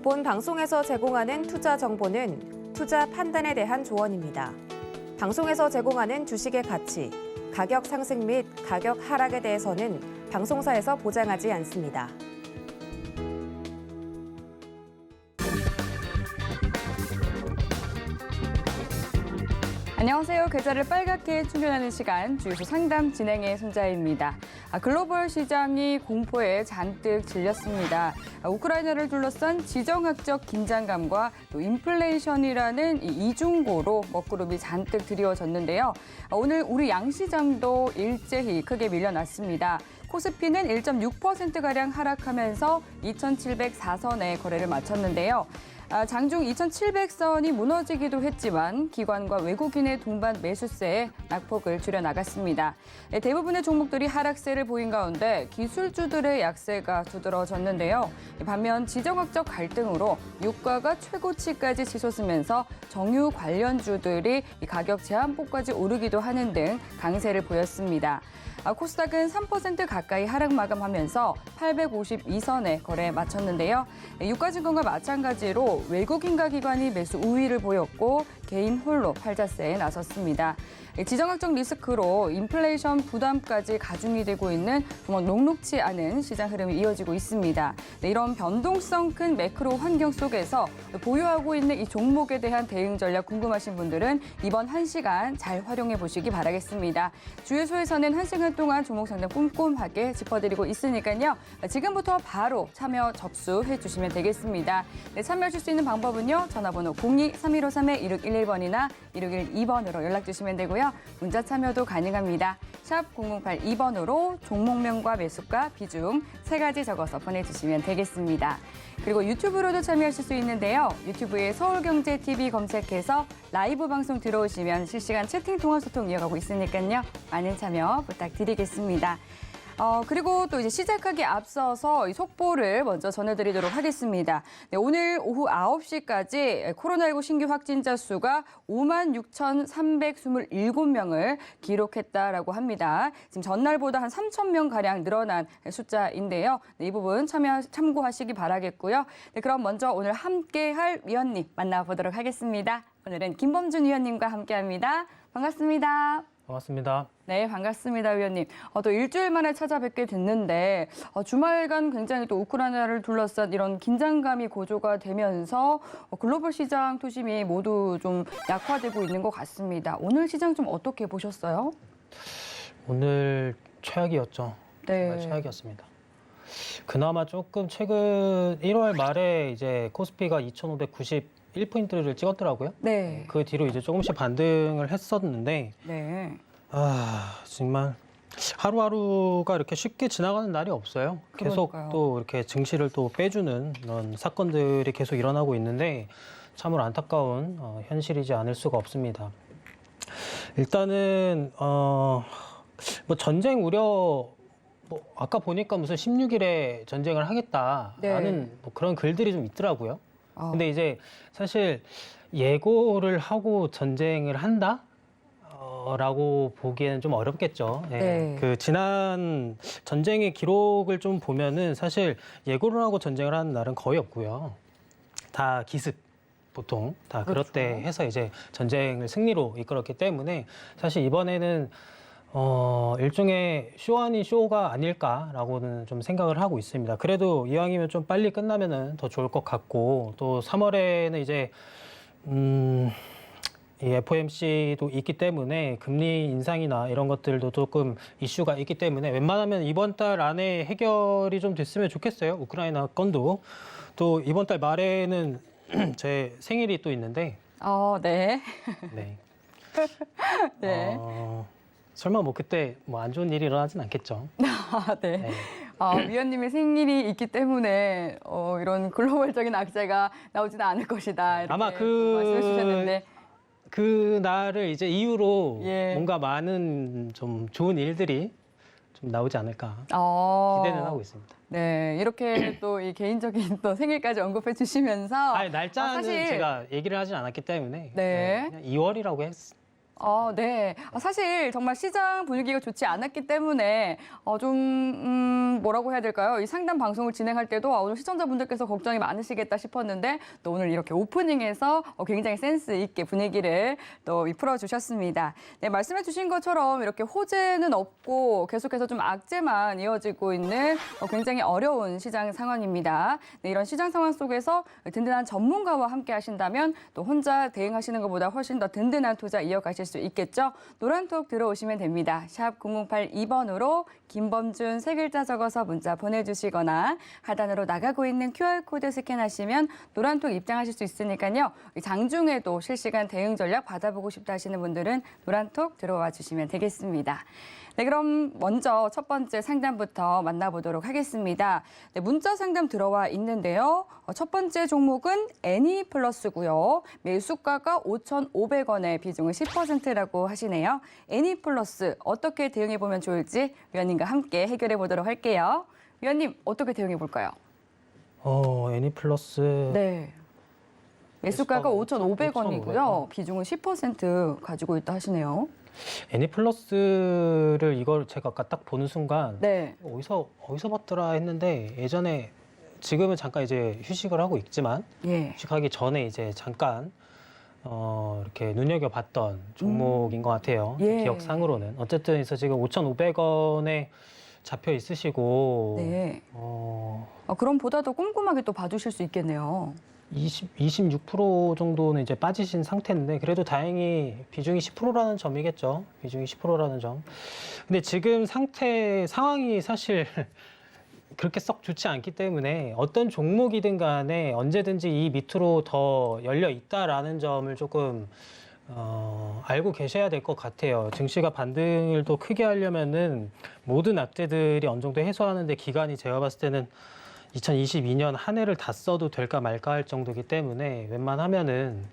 본 방송에서 제공하는 투자 정보는 투자 판단에 대한 조언입니다. 방송에서 제공하는 주식의 가치, 가격 상승 및 가격 하락에 대해서는 방송사에서 보장하지 않습니다. 안녕하세요. 계좌를 빨갛게 충전하는 시간, 주유소 상담 진행의 손자입니다. 글로벌 시장이 공포에 잔뜩 질렸습니다. 우크라이나를 둘러싼 지정학적 긴장감과 또 인플레이션이라는 이중고로 먹구름이 잔뜩 드리워졌는데요. 오늘 우리 양시장도 일제히 크게 밀려났습니다. 코스피는 1.6%가량 하락하면서 2,704선에 거래를 마쳤는데요. 장중 2,700선이 무너지기도 했지만 기관과 외국인의 동반 매수세에 낙폭을 줄여나갔습니다. 대부분의 종목들이 하락세를 보인 가운데 기술주들의 약세가 두드러졌는데요. 반면 지정학적 갈등으로 유가가 최고치까지 치솟으면서 정유 관련주들이 가격 제한폭까지 오르기도 하는 등 강세를 보였습니다. 코스닥은 3% 가까이 하락 마감하면서 852선에 거래에 마쳤는데요. 유가증권과 마찬가지로 외국인과 기관이 매수 우위를 보였고 개인 홀로 팔자세에 나섰습니다. 지정학적 리스크로 인플레이션 부담까지 가중이 되고 있는 정말 녹록지 않은 시장 흐름이 이어지고 있습니다. 이런 변동성 큰 매크로 환경 속에서 보유하고 있는 이 종목에 대한 대응 전략 궁금하신 분들은 이번 1시간 잘 활용해 보시기 바라겠습니다. 주유소에서는 1시간 동안 종목 상담 꼼꼼하게 짚어드리고 있으니까요. 지금부터 바로 참여 접수해 주시면 되겠습니다. 참여하실 수 있는 방법은요. 전화번호 02-3153-1611번이나 1612번으로 연락 주시면 되고요. 문자 참여도 가능합니다. 샵 0082번으로 종목명과 매수가, 비중 3가지 적어서 보내주시면 되겠습니다. 그리고 유튜브로도 참여하실 수 있는데요. 유튜브에 서울경제TV 검색해서 라이브 방송 들어오시면 실시간 채팅 통화 소통 이어가고 있으니까요. 많은 참여 부탁드리겠습니다. 그리고 또 이제 시작하기 앞서서 이 속보를 먼저 전해드리도록 하겠습니다. 네, 오늘 오후 9시까지 코로나19 신규 확진자 수가 56,327명을 기록했다라고 합니다. 지금 전날보다 한 3,000명가량 늘어난 숫자인데요. 네, 이 부분 참고하시기 바라겠고요. 네, 그럼 먼저 오늘 함께할 위원님 만나보도록 하겠습니다. 오늘은 김범준 위원님과 함께합니다. 반갑습니다. 반갑습니다. 네, 반갑습니다, 위원님. 또 일주일 만에 찾아뵙게 됐는데 주말간 굉장히 또 우크라이나를 둘러싼 이런 긴장감이 고조가 되면서 글로벌 시장 투심이 모두 좀 약화되고 있는 것 같습니다. 오늘 시장 좀 어떻게 보셨어요? 오늘 최악이었죠. 네. 정말 최악이었습니다. 그나마 조금 최근 1월 말에 이제 코스피가 2,591포인트를 찍었더라고요. 네. 그 뒤로 이제 조금씩 반등을 했었는데, 네. 정말 하루하루가 이렇게 쉽게 지나가는 날이 없어요. 계속 그러니까요. 또 이렇게 증시를 또 빼주는 이런 사건들이 계속 일어나고 있는데 참으로 안타까운 현실이지 않을 수가 없습니다. 일단은 뭐 전쟁 우려 아까 보니까 무슨 16일에 전쟁을 하겠다라는 뭐 그런 글들이 좀 있더라고요. 근데 이제 사실 예고를 하고 전쟁을 한다? 라고 보기에는 좀 어렵겠죠. 네. 네. 그 지난 전쟁의 기록을 좀 보면은 사실 예고를 하고 전쟁을 하는 날은 거의 없고요. 다 기습. 보통 다 그럴 때 해서 이제 전쟁을 승리로 이끌었기 때문에 사실 이번에는 일종의 쇼 아닌 쇼가 아닐까라고는 좀 생각을 하고 있습니다. 그래도 이왕이면 좀 빨리 끝나면은 더 좋을 것 같고 또 3월에는 이제 이 FOMC도 있기 때문에 금리 인상이나 이런 것들도 조금 이슈가 있기 때문에 웬만하면 이번 달 안에 해결이 좀 됐으면 좋겠어요. 우크라이나 건도. 또 이번 달 말에는 제 생일이 또 있는데. 네. 네. 네. 설마 뭐 그때 뭐 안 좋은 일이 일어나진 않겠죠. 네. 네. 위원님의 생일이 있기 때문에 이런 글로벌적인 악재가 나오지는 않을 것이다. 이렇게 아마 말씀해 주셨는데. 그 날을 이제 이유로 예. 뭔가 많은 좀 좋은 일들이 좀 나오지 않을까 기대는 하고 있습니다. 네, 이렇게 또 이 개인적인 또 생일까지 언급해 주시면서 날짜는 사실 제가 얘기를 하진 않았기 때문에 네. 그냥 2월이라고 했습니다. 네. 사실 정말 시장 분위기가 좋지 않았기 때문에 좀 뭐라고 해야 될까요? 이 상담 방송을 진행할 때도 오늘 시청자분들께서 걱정이 많으시겠다 싶었는데 또 오늘 이렇게 오프닝에서 굉장히 센스 있게 분위기를 또 풀어주셨습니다. 네, 말씀해 주신 것처럼 이렇게 호재는 없고 계속해서 좀 악재만 이어지고 있는 굉장히 어려운 시장 상황입니다. 네, 이런 시장 상황 속에서 든든한 전문가와 함께 하신다면 또 혼자 대응하시는 것보다 훨씬 더 든든한 투자 이어가실 수 있겠죠. 노란톡 들어오시면 됩니다. 샵 0082번으로 김범준 세 글자 적어서 문자 보내주시거나 하단으로 나가고 있는 QR코드 스캔하시면 노란톡 입장하실 수 있으니까요. 장중에도 실시간 대응 전략 받아보고 싶다 하시는 분들은 노란톡 들어와 주시면 되겠습니다. 네, 그럼 먼저 첫 번째 상담부터 만나보도록 하겠습니다. 네, 문자 상담 들어와 있는데요. 첫 번째 종목은 애니플러스고요. 매수가가 5,500원에 비중은 10%라고 하시네요. 애니플러스 어떻게 대응해 보면 좋을지 위원님과 함께 해결해 보도록 할게요. 위원님 어떻게 대응해 볼까요? 애니플러스. 네. 매수가가 매수가가 5,500원이고요. 비중은 10% 가지고 있다 하시네요. 애니플러스를 이걸 제가 아까 딱 보는 순간 네. 어디서 봤더라 했는데 예전에 지금은 잠깐 이제 휴식을 하고 있지만 예. 휴식하기 전에 이제 잠깐 이렇게 눈여겨봤던 종목인 것 같아요. 예. 기억상으로는. 어쨌든 그래서 지금 5,500원에 잡혀 있으시고 네. 그럼 보다 더 꼼꼼하게 또 봐주실 수 있겠네요. 26% 정도는 이제 빠지신 상태인데 그래도 다행히 비중이 10%라는 점이겠죠. 비중이 10%라는 점. 근데 지금 상황이 사실 그렇게 썩 좋지 않기 때문에 어떤 종목이든 간에 언제든지 이 밑으로 더 열려 있다라는 점을 조금 알고 계셔야 될 것 같아요. 증시가 반등을 또 크게 하려면은 모든 악재들이 어느 정도 해소하는데 기간이 제가 봤을 때는 2022년 한 해를 다 써도 될까 말까 할 정도이기 때문에 웬만하면은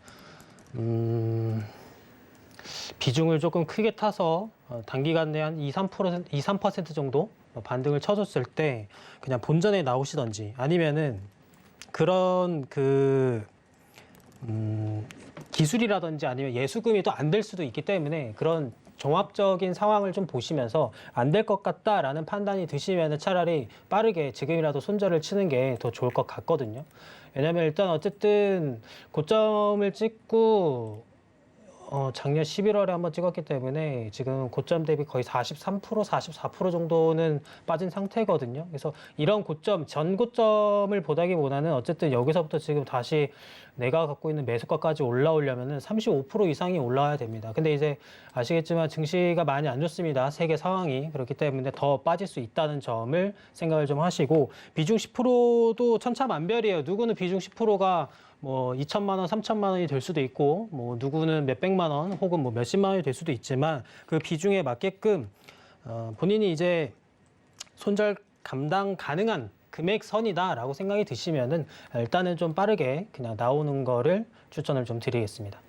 비중을 조금 크게 타서 단기간 내에 한 2-3% 정도 반등을 쳐줬을 때 그냥 본전에 나오시던지 아니면은 그런 기술이라든지 아니면 예수금이 또 안 될 수도 있기 때문에 그런 종합적인 상황을 좀 보시면서 안 될 것 같다라는 판단이 드시면 차라리 빠르게 지금이라도 손절을 치는 게 더 좋을 것 같거든요. 왜냐하면 일단 어쨌든 고점을 찍고 작년 11월에 한번 찍었기 때문에 지금 고점 대비 거의 43%, 44% 정도는 빠진 상태거든요. 그래서 이런 고점, 전 고점을 보다기보다는 어쨌든 여기서부터 지금 다시 내가 갖고 있는 매수가까지 올라오려면은 35% 이상이 올라와야 됩니다. 근데 이제 아시겠지만 증시가 많이 안 좋습니다. 세계 상황이. 그렇기 때문에 더 빠질 수 있다는 점을 생각을 좀 하시고 비중 10%도 천차만별이에요. 누구는 비중 10%가 뭐 2천만 원, 3천만 원이 될 수도 있고 뭐 누구는 몇백만 원 혹은 뭐 몇십만 원이 될 수도 있지만 그 비중에 맞게끔 본인이 이제 손절 감당 가능한 금액선이다라고 생각이 드시면은 일단은 좀 빠르게 그냥 나오는 거를 추천을 좀 드리겠습니다.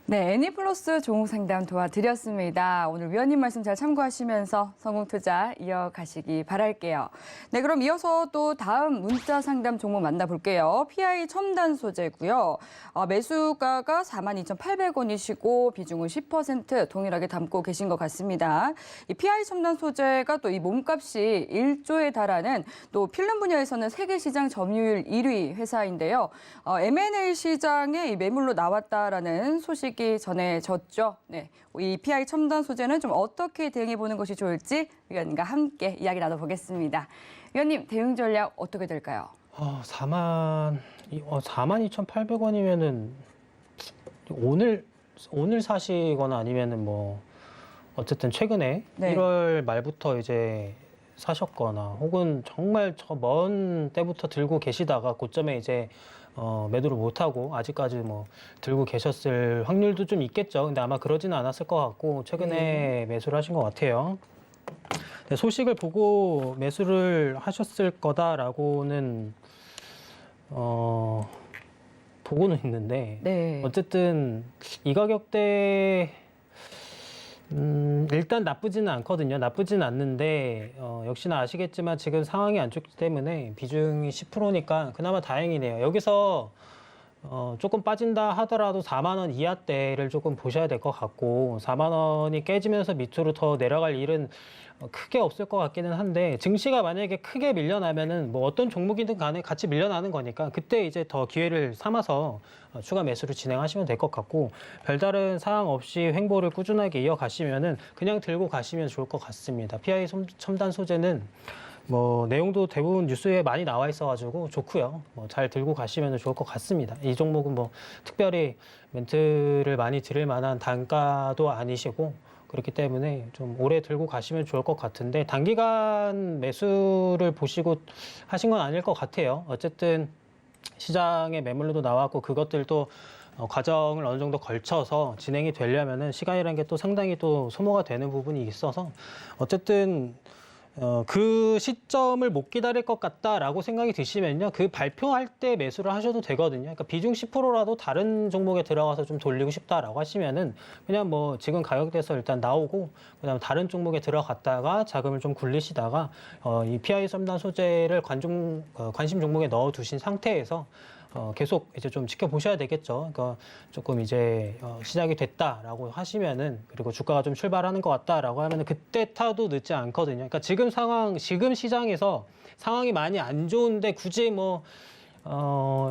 네, 애니플러스 종목 상담 도와드렸습니다. 오늘 위원님 말씀 잘 참고하시면서 성공 투자 이어가시기 바랄게요. 네, 그럼 이어서 또 다음 문자 상담 종목 만나볼게요. PI 첨단 소재고요. 매수가가 42,800원이시고 비중은 10% 동일하게 담고 계신 것 같습니다. 이 PI 첨단 소재가 또 이 몸값이 1조에 달하는 또 필름 분야에서는 세계 시장 점유율 1위 회사인데요. M&A 시장에 이 매물로 나왔다라는 소식이 전해졌죠. 네, 이 PI 첨단 소재는 좀 어떻게 대응해 보는 것이 좋을지 위원님과 함께 이야기 나눠보겠습니다. 위원님, 대응 전략 어떻게 될까요? 42,800원이면은 오늘 사시거나 아니면은 뭐 어쨌든 최근에 네. 1월 말부터 이제 사셨거나 혹은 정말 저 먼 때부터 들고 계시다가 고점에 이제 매도를 못하고 아직까지 뭐 들고 계셨을 확률도 좀 있겠죠. 근데 아마 그러지는 않았을 것 같고 최근에 매수를 하신 것 같아요. 네, 소식을 보고 매수를 하셨을 거다라고는 보고는 있는데 네. 어쨌든 이 가격대 일단 나쁘지는 않거든요. 나쁘진 않는데 역시나 아시겠지만 지금 상황이 안 좋기 때문에 비중이 10%니까 그나마 다행이네요. 여기서 조금 빠진다 하더라도 4만 원 이하대를 조금 보셔야 될 것 같고 4만 원이 깨지면서 밑으로 더 내려갈 일은 크게 없을 것 같기는 한데 증시가 만약에 크게 밀려나면은 뭐 어떤 종목이든 간에 같이 밀려나는 거니까 그때 이제 더 기회를 삼아서 추가 매수를 진행하시면 될 것 같고 별다른 사항 없이 횡보를 꾸준하게 이어가시면은 그냥 들고 가시면 좋을 것 같습니다. PI 첨단 소재는 뭐 내용도 대부분 뉴스에 많이 나와 있어가지고 좋고요. 뭐 잘 들고 가시면 좋을 것 같습니다. 이 종목은 뭐 특별히 멘트를 많이 드릴 만한 단가도 아니시고 그렇기 때문에 좀 오래 들고 가시면 좋을 것 같은데 단기간 매수를 보시고 하신 건 아닐 것 같아요. 어쨌든 시장에 매물로도 나왔고 그것들도 과정을 어느 정도 걸쳐서 진행이 되려면은 시간이라는 게 또 상당히 또 소모가 되는 부분이 있어서 어쨌든 그 시점을 못 기다릴 것 같다라고 생각이 드시면요. 그 발표할 때 매수를 하셔도 되거든요. 그러니까 비중 10%라도 다른 종목에 들어가서 좀 돌리고 싶다라고 하시면은 그냥 뭐 지금 가격대에서 일단 나오고 그다음에 다른 종목에 들어갔다가 자금을 좀 굴리시다가 이 PI 첨단 소재를 관심 종목에 넣어 두신 상태에서 계속 이제 좀 지켜보셔야 되겠죠. 그러니까 조금 이제 시작이 됐다라고 하시면은 그리고 주가가 좀 출발하는 것 같다라고 하면은 그때 타도 늦지 않거든요. 그러니까 지금 시장에서 상황이 많이 안 좋은데 굳이 뭐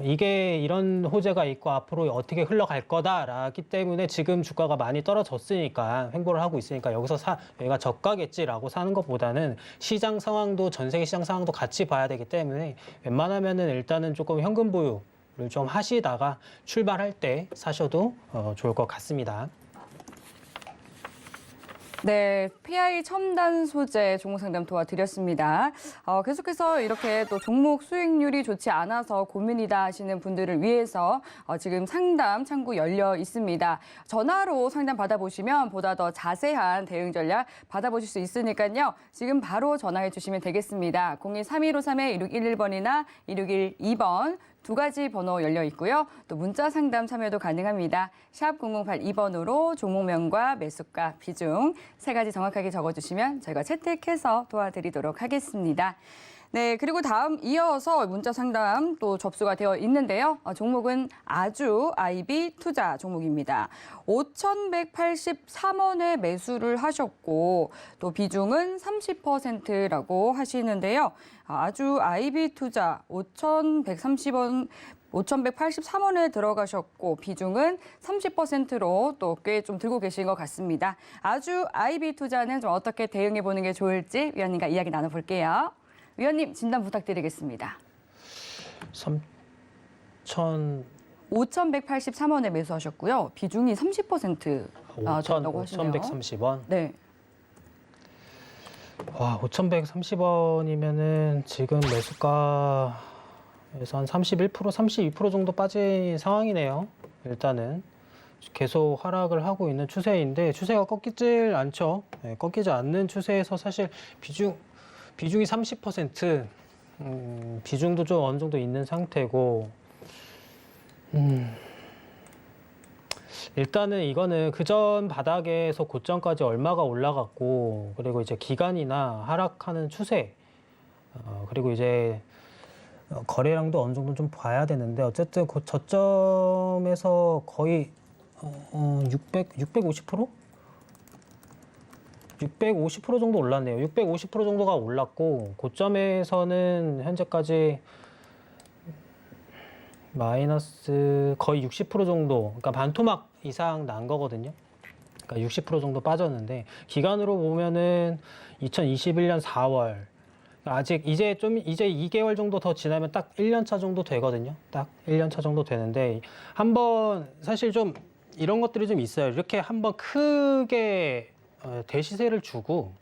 이게 이런 호재가 있고 앞으로 어떻게 흘러갈 거다라기 때문에 지금 주가가 많이 떨어졌으니까 횡보를 하고 있으니까 여기가 저가겠지라고 사는 것보다는 시장 상황도 전 세계 시장 상황도 같이 봐야 되기 때문에 웬만하면은 일단은 조금 현금 보유를 좀 하시다가 출발할 때 사셔도 좋을 것 같습니다. 네, PI 첨단 소재 종목 상담 도와드렸습니다. 계속해서 이렇게 또 종목 수익률이 좋지 않아서 고민이다 하시는 분들을 위해서 지금 상담 창구 열려 있습니다. 전화로 상담 받아보시면 보다 더 자세한 대응 전략 받아보실 수 있으니까요. 지금 바로 전화해 주시면 되겠습니다. 02-3153-1611번이나 1612번. 두 가지 번호 열려 있고요. 또 문자 상담 참여도 가능합니다. 샵 0082번으로 종목명과 매수가, 비중 세 가지 정확하게 적어주시면 저희가 채택해서 도와드리도록 하겠습니다. 네, 그리고 다음 이어서 문자 상담 또 접수가 되어 있는데요. 종목은 아주 IB 투자 종목입니다. 5,183원에 매수를 하셨고 또 비중은 30%라고 하시는데요. 아주 IB 투자 5,183원에 들어가셨고 비중은 30%로 또 꽤 좀 들고 계신 것 같습니다. 아주 IB 투자는 좀 어떻게 대응해 보는 게 좋을지 위원님과 이야기 나눠볼게요. 위원님 진단 부탁드리겠습니다. 5,183원에 매수하셨고요. 비중이 30% 된다고 하시네요. 5,130원. 네. 와, 5,130원이면은 지금 매수가에서 한 31%, 32% 정도 빠진 상황이네요. 일단은 계속 하락을 하고 있는 추세인데 추세가 꺾이질 않죠. 네, 꺾이지 않는 추세에서 사실 비중이 30%, 비중도 좀 어느 정도 있는 상태고, 일단은 이거는 그전 바닥에서 고점까지 얼마가 올라갔고, 그리고 이제 기간이나 하락하는 추세, 그리고 이제 거래량도 어느 정도 좀 봐야 되는데, 어쨌든 그 저점에서 거의 650%? 650% 정도 올랐네요. 650% 정도가 올랐고 고점에서는 현재까지 마이너스 거의 60% 정도, 그러니까 반토막 이상 난 거거든요. 그러니까 60% 정도 빠졌는데 기간으로 보면은 2021년 4월. 아직 이제 2개월 정도 더 지나면 딱 1년 차 정도 되거든요. 딱 1년 차 정도 되는데 한번 사실 좀 이런 것들이 좀 있어요. 이렇게 한번 크게 대시세를 주고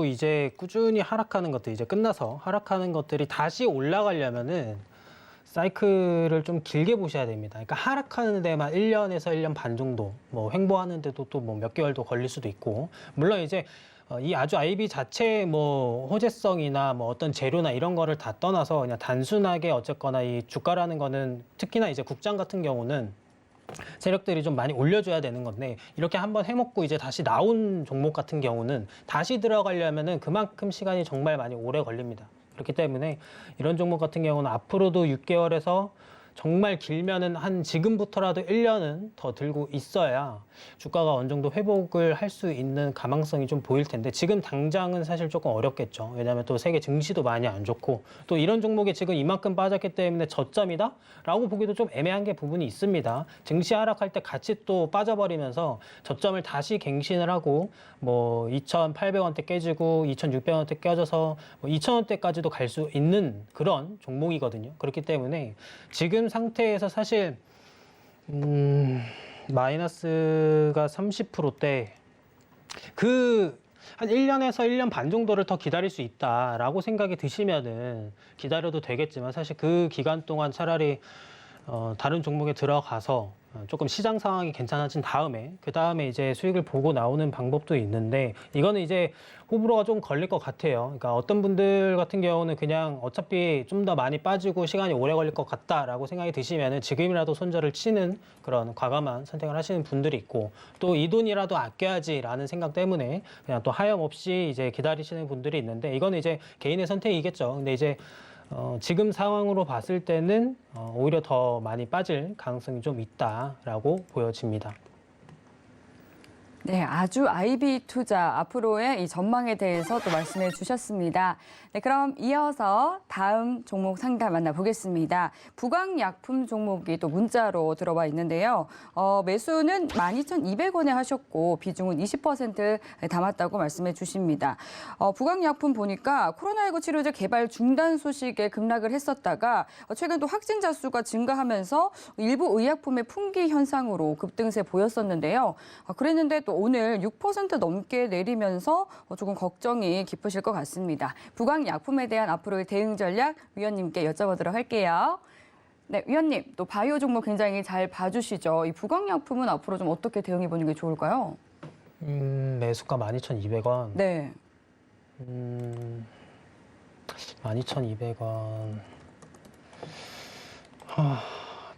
이제 꾸준히 하락하는 것들 이제 끝나서 하락하는 것들이 다시 올라가려면은 사이클을 좀 길게 보셔야 됩니다. 그러니까 하락하는 데만 1년에서 1년 반 정도 뭐 횡보하는데도 또 뭐 몇 개월도 걸릴 수도 있고 물론 이제 이 아주 IB 자체의 뭐 호재성이나 뭐 어떤 재료나 이런 거를 다 떠나서 그냥 단순하게 어쨌거나 이 주가라는 거는 특히나 이제 국장 같은 경우는 세력들이 좀 많이 올려줘야 되는 건데 이렇게 한번 해먹고 이제 다시 나온 종목 같은 경우는 다시 들어가려면은 그만큼 시간이 정말 많이 오래 걸립니다. 그렇기 때문에 이런 종목 같은 경우는 앞으로도 6개월에서 정말 길면은 한 지금부터라도 1년은 더 들고 있어야 주가가 어느 정도 회복을 할 수 있는 가망성이 좀 보일 텐데 지금 당장은 사실 조금 어렵겠죠. 왜냐하면 또 세계 증시도 많이 안 좋고 또 이런 종목이 지금 이만큼 빠졌기 때문에 저점이다? 라고 보기도 좀 애매한 게 부분이 있습니다. 증시 하락할 때 같이 또 빠져버리면서 저점을 다시 갱신을 하고 뭐 2,800원대 깨지고 2,600원대 깨져서 뭐 2,000원대까지도 갈 수 있는 그런 종목이거든요. 그렇기 때문에 지금 상태에서 사실 마이너스가 30%대 한 1년에서 1년 반 정도를 더 기다릴 수 있다라고 생각이 드시면은 기다려도 되겠지만 사실 그 기간 동안 차라리 다른 종목에 들어가서 조금 시장 상황이 괜찮아진 다음에 그 다음에 이제 수익을 보고 나오는 방법도 있는데 이거는 이제 호불호가 좀 걸릴 것 같아요. 그러니까 어떤 분들 같은 경우는 그냥 어차피 좀 더 많이 빠지고 시간이 오래 걸릴 것 같다라고 생각이 드시면은 지금이라도 손절을 치는 그런 과감한 선택을 하시는 분들이 있고 또 이 돈이라도 아껴야지라는 생각 때문에 그냥 또 하염없이 이제 기다리시는 분들이 있는데 이거는 이제 개인의 선택이겠죠. 근데 이제 지금 상황으로 봤을 때는 오히려 더 많이 빠질 가능성이 좀 있다라고 보여집니다. 네, 아주 IB 투자 앞으로의 이 전망에 대해서 또 말씀해 주셨습니다. 네, 그럼 이어서 다음 종목 상담 만나보겠습니다. 부강약품 종목이 또 문자로 들어와 있는데요. 매수는 12,200원에 하셨고 비중은 20% 담았다고 말씀해 주십니다. 부강약품 보니까 코로나19 치료제 개발 중단 소식에 급락을 했었다가 최근 또 확진자 수가 증가하면서 일부 의약품의 품귀 현상으로 급등세 보였었는데요. 그랬는데 또 오늘 6% 넘게 내리면서 조금 걱정이 깊으실 것 같습니다. 부강약품에 대한 앞으로의 대응 전략 위원님께 여쭤보도록 할게요. 네, 위원님, 또 바이오 종목 굉장히 잘 봐주시죠. 이 부강약품은 앞으로 좀 어떻게 대응해 보는 게 좋을까요? 매수가 12,200원. 네. 12,200원.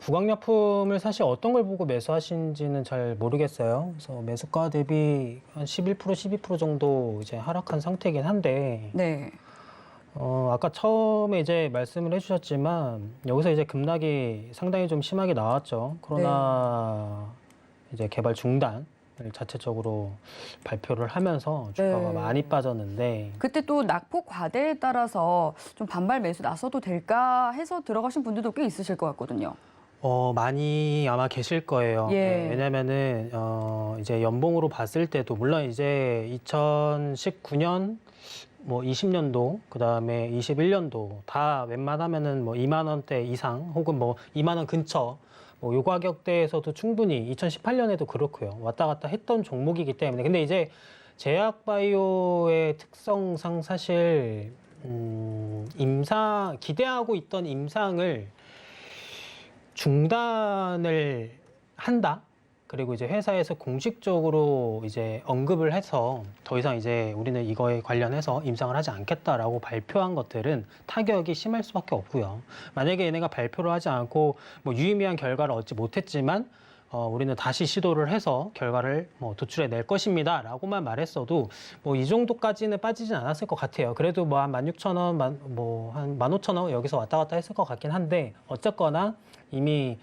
부강약품을 사실 어떤 걸 보고 매수하신지는 잘 모르겠어요. 그래서 매수가 대비 한 11%, 12% 정도 이제 하락한 상태이긴 한데, 네. 아까 처음에 이제 말씀을 해주셨지만, 여기서 이제 급락이 상당히 좀 심하게 나왔죠. 코로나 이제 개발 중단을 자체적으로 발표를 하면서 주가가 네. 많이 빠졌는데, 그때 또 낙폭 과대에 따라서 좀 반발 매수 나서도 될까 해서 들어가신 분들도 꽤 있으실 것 같거든요. 많이 아마 계실 거예요. 예. 네, 왜냐면은, 이제 연봉으로 봤을 때도, 물론 이제 2019년, 뭐 20년도, 그 다음에 21년도 다 웬만하면은 뭐 2만 원대 이상 혹은 뭐 2만 원 근처 뭐 요 가격대에서도 충분히 2018년에도 그렇고요. 왔다 갔다 했던 종목이기 때문에. 근데 이제 제약바이오의 특성상 사실, 기대하고 있던 임상을 중단을 한다. 그리고 이제 회사에서 공식적으로 이제 언급을 해서 더 이상 이제 우리는 이거에 관련해서 임상을 하지 않겠다라고 발표한 것들은 타격이 심할 수밖에 없고요. 만약에 얘네가 발표를 하지 않고 뭐 유의미한 결과를 얻지 못했지만 우리는 다시 시도를 해서 결과를 뭐 도출해 낼 것입니다라고만 말했어도 뭐 이 정도까지는 빠지진 않았을 것 같아요. 그래도 뭐 한 16,000원, 뭐 한 15,000원 여기서 왔다 갔다 했을 것 같긴 한데 어쨌거나 이미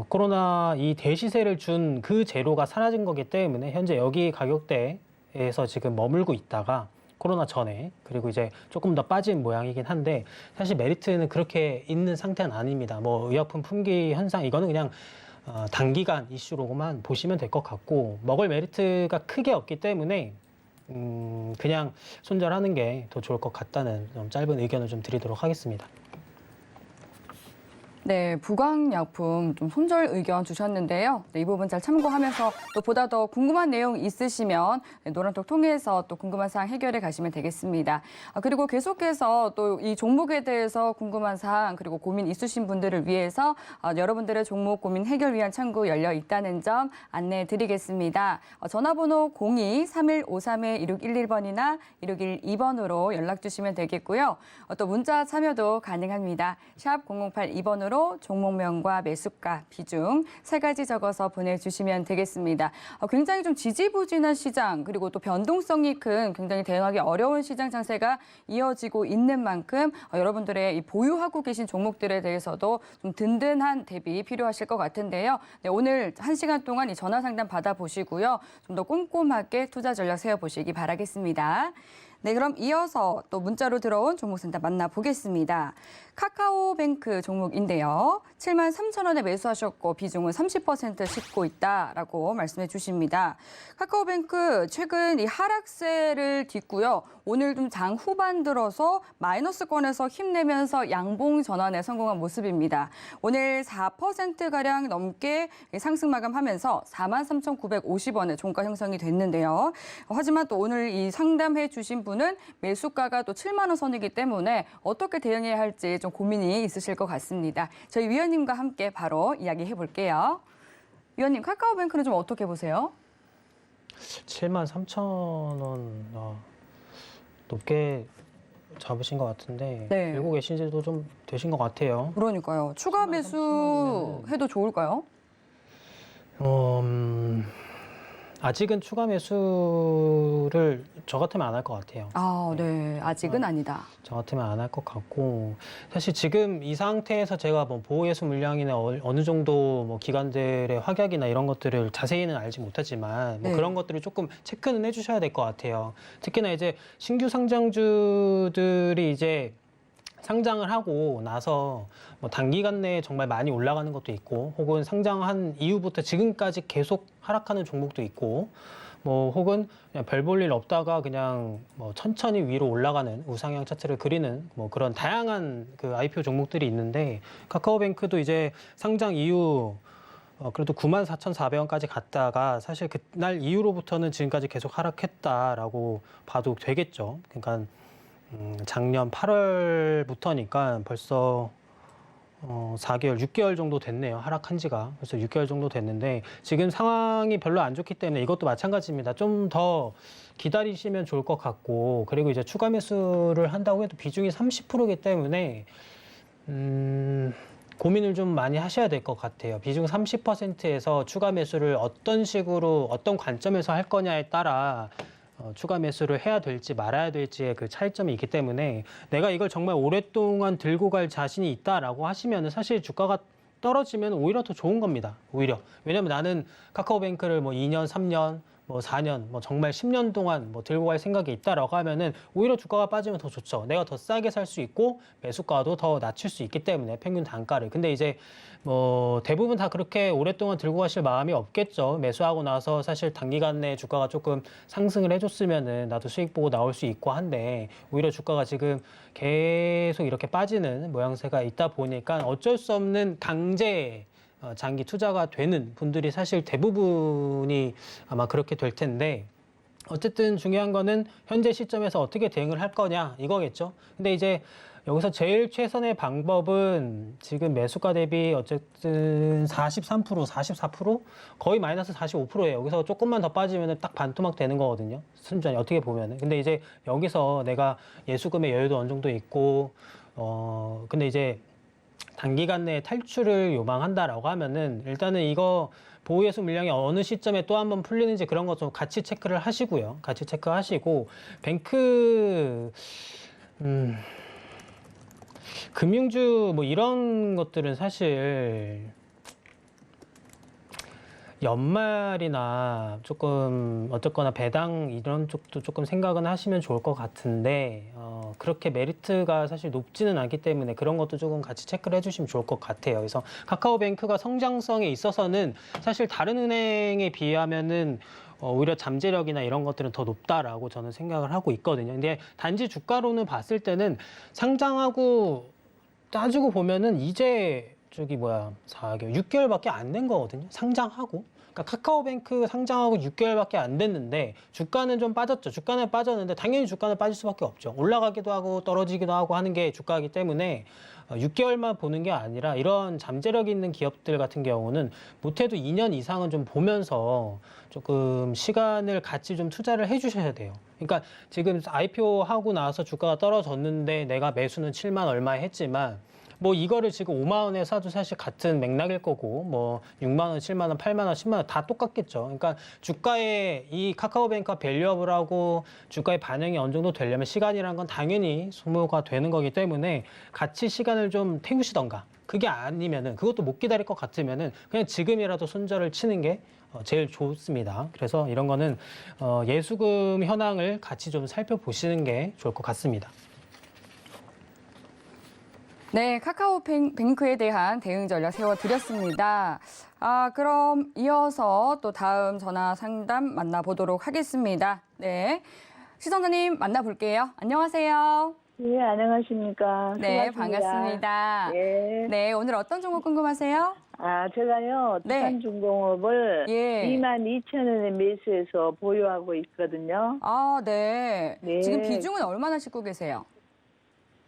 코로나 이 대시세를 준 그 재료가 사라진 거기 때문에 현재 여기 가격대에서 지금 머물고 있다가 코로나 전에 그리고 이제 조금 더 빠진 모양이긴 한데 사실 메리트는 그렇게 있는 상태는 아닙니다. 뭐 의약품 품귀 현상 이거는 그냥 단기간 이슈로만 보시면 될 것 같고 먹을 메리트가 크게 없기 때문에 그냥 손절하는 게 더 좋을 것 같다는 좀 짧은 의견을 좀 드리도록 하겠습니다. 네, 부강약품 좀 손절 의견 주셨는데요. 네, 이 부분 잘 참고하면서 또 보다 더 궁금한 내용 있으시면 노란톡 통해서 또 궁금한 사항 해결해 가시면 되겠습니다. 그리고 계속해서 또 이 종목에 대해서 궁금한 사항 그리고 고민 있으신 분들을 위해서 여러분들의 종목 고민 해결 위한 창구 열려 있다는 점 안내해 드리겠습니다. 전화번호 02-3153-1611번이나 1612번으로 연락 주시면 되겠고요. 또 문자 참여도 가능합니다. 샵 008 2번으로 번호로 종목명과 매수가, 비중 세 가지 적어서 보내주시면 되겠습니다. 굉장히 좀 지지부진한 시장 그리고 또 변동성이 큰 굉장히 대응하기 어려운 시장 장세가 이어지고 있는 만큼 여러분들의 이 보유하고 계신 종목들에 대해서도 좀 든든한 대비 필요하실 것 같은데요. 네, 오늘 1시간 동안 이 전화 상담 받아보시고요. 좀 더 꼼꼼하게 투자 전략 세워보시기 바라겠습니다. 네, 그럼 이어서 또 문자로 들어온 종목 상담 만나보겠습니다. 카카오뱅크 종목인데요. 73,000원에 매수하셨고 비중은 30% 싣고 있다라고 말씀해 주십니다. 카카오뱅크 최근 이 하락세를 딛고요. 오늘 좀 장 후반 들어서 마이너스권에서 힘내면서 양봉 전환에 성공한 모습입니다. 오늘 4%가량 넘게 상승 마감하면서 43,950원에 종가 형성이 됐는데요. 하지만 또 오늘 이 상담해 주신 분은 매수가가 또 7만 원 선이기 때문에 어떻게 대응해야 할지 좀 고민이 있으실 것 같습니다. 저희 위원님과 함께 바로 이야기해 볼게요. 위원님, 카카오뱅크는 좀 어떻게 보세요? 73,000원 높게 잡으신 것 같은데 네. 들고 계신 지도 좀 되신 것 같아요. 그러니까요. 추가 매수 해도 좋을까요? 아직은 추가 매수를 저 같으면 안 할 것 같아요. 아, 네. 아직은 아니다. 저 같으면 안 할 것 같고, 사실 지금 이 상태에서 제가 뭐 보호예수 물량이나 어느 정도 뭐 기관들의 확약이나 이런 것들을 자세히는 알지 못하지만 뭐 네. 그런 것들을 조금 체크는 해주셔야 될 것 같아요. 특히나 이제 신규 상장주들이 이제 상장을 하고 나서 뭐 단기간 내에 정말 많이 올라가는 것도 있고, 혹은 상장한 이후부터 지금까지 계속 하락하는 종목도 있고, 뭐 혹은 그냥 별 볼 일 없다가 그냥 뭐 천천히 위로 올라가는 우상향 차트를 그리는 뭐 그런 다양한 그 IPO 종목들이 있는데, 카카오뱅크도 이제 상장 이후 그래도 94,400원까지 갔다가 사실 그날 이후로부터는 지금까지 계속 하락했다라고 봐도 되겠죠. 그러니까 작년 8월부터니까 벌써 4개월, 6개월 정도 됐네요. 하락한 지가. 벌써 6개월 정도 됐는데 지금 상황이 별로 안 좋기 때문에 이것도 마찬가지입니다. 좀 더 기다리시면 좋을 것 같고, 그리고 이제 추가 매수를 한다고 해도 비중이 30%이기 때문에 고민을 좀 많이 하셔야 될 것 같아요. 비중 30%에서 추가 매수를 어떤 식으로, 어떤 관점에서 할 거냐에 따라 추가 매수를 해야 될지 말아야 될지의 그 차이점이 있기 때문에, 내가 이걸 정말 오랫동안 들고 갈 자신이 있다라고 하시면 사실 주가가 떨어지면 오히려 더 좋은 겁니다. 오히려. 왜냐면 나는 카카오뱅크를 뭐 2년, 3년, 뭐 4년, 뭐 정말 10년 동안 뭐 들고 갈 생각이 있다라고 하면은 오히려 주가가 빠지면 더 좋죠. 내가 더 싸게 살 수 있고 매수가도 더 낮출 수 있기 때문에, 평균 단가를. 근데 이제 뭐 대부분 다 그렇게 오랫동안 들고 가실 마음이 없겠죠. 매수하고 나서 사실 단기간 내에 주가가 조금 상승을 해줬으면은 나도 수익 보고 나올 수 있고 한데, 오히려 주가가 지금 계속 이렇게 빠지는 모양새가 있다 보니까 어쩔 수 없는 강제 장기 투자가 되는 분들이 사실 대부분이 아마 그렇게 될 텐데, 어쨌든 중요한 거는 현재 시점에서 어떻게 대응을 할 거냐 이거겠죠. 근데 이제 여기서 제일 최선의 방법은 지금 매수가 대비 어쨌든 43%, 44%? 거의 마이너스 45%예요. 여기서 조금만 더 빠지면 딱 반토막 되는 거거든요. 순전히 어떻게 보면은. 근데 이제 여기서 내가 예수금의 여유도 어느 정도 있고, 근데 이제 단기간 내에 탈출을 요망한다라고 하면은 일단은 이거 보호예수 물량이 어느 시점에 또 한번 풀리는지 그런 것 좀 같이 체크를 하시고요. 같이 체크하시고, 뱅크, 금융주 뭐 이런 것들은 사실 연말이나 조금 어쨌거나 배당 이런 쪽도 조금 생각은 하시면 좋을 것 같은데, 그렇게 메리트가 사실 높지는 않기 때문에 그런 것도 조금 같이 체크를 해주시면 좋을 것 같아요. 그래서 카카오뱅크가 성장성에 있어서는 사실 다른 은행에 비하면은 오히려 잠재력이나 이런 것들은 더 높다라고 저는 생각을 하고 있거든요. 근데 단지 주가로는 봤을 때는 상장하고 따지고 보면은 이제 4개월, 6개월밖에 안 된 거거든요. 상장하고. 그러니까 카카오뱅크 상장하고 6개월밖에 안 됐는데 주가는 좀 빠졌죠. 주가는 빠졌는데 당연히 주가는 빠질 수밖에 없죠. 올라가기도 하고 떨어지기도 하고 하는 게 주가이기 때문에 6개월만 보는 게 아니라 이런 잠재력 있는 기업들 같은 경우는 못해도 2년 이상은 좀 보면서 조금 시간을 같이 좀 투자를 해주셔야 돼요. 그러니까 지금 IPO 하고 나서 주가가 떨어졌는데 내가 매수는 7만 얼마에 했지만 뭐 이거를 지금 5만 원에 사도 사실 같은 맥락일 거고 뭐 6만 원, 7만 원, 8만 원, 10만 원 다 똑같겠죠. 그러니까 주가에 이 카카오뱅크가 밸류업을 하고 주가의 반영이 어느 정도 되려면 시간이라는 건 당연히 소모가 되는 거기 때문에 같이 시간을 좀 태우시던가 그게 아니면은 그것도 못 기다릴 것 같으면은 그냥 지금이라도 손절을 치는 게 제일 좋습니다. 그래서 이런 거는 예수금 현황을 같이 좀 살펴보시는 게 좋을 것 같습니다. 네, 카카오뱅크에 대한 대응 전략 세워드렸습니다. 그럼 이어서 또 다음 전화 상담 만나보도록 하겠습니다. 네, 시청자님 만나볼게요. 안녕하세요. 네, 안녕하십니까. 네, 수고하십니다. 반갑습니다. 예. 네, 오늘 어떤 종목 궁금하세요? 제가요, 네. 두산중공업을 예. 22,000원에 매수해서 보유하고 있거든요. 네. 네. 지금 비중은 얼마나 싣고 계세요?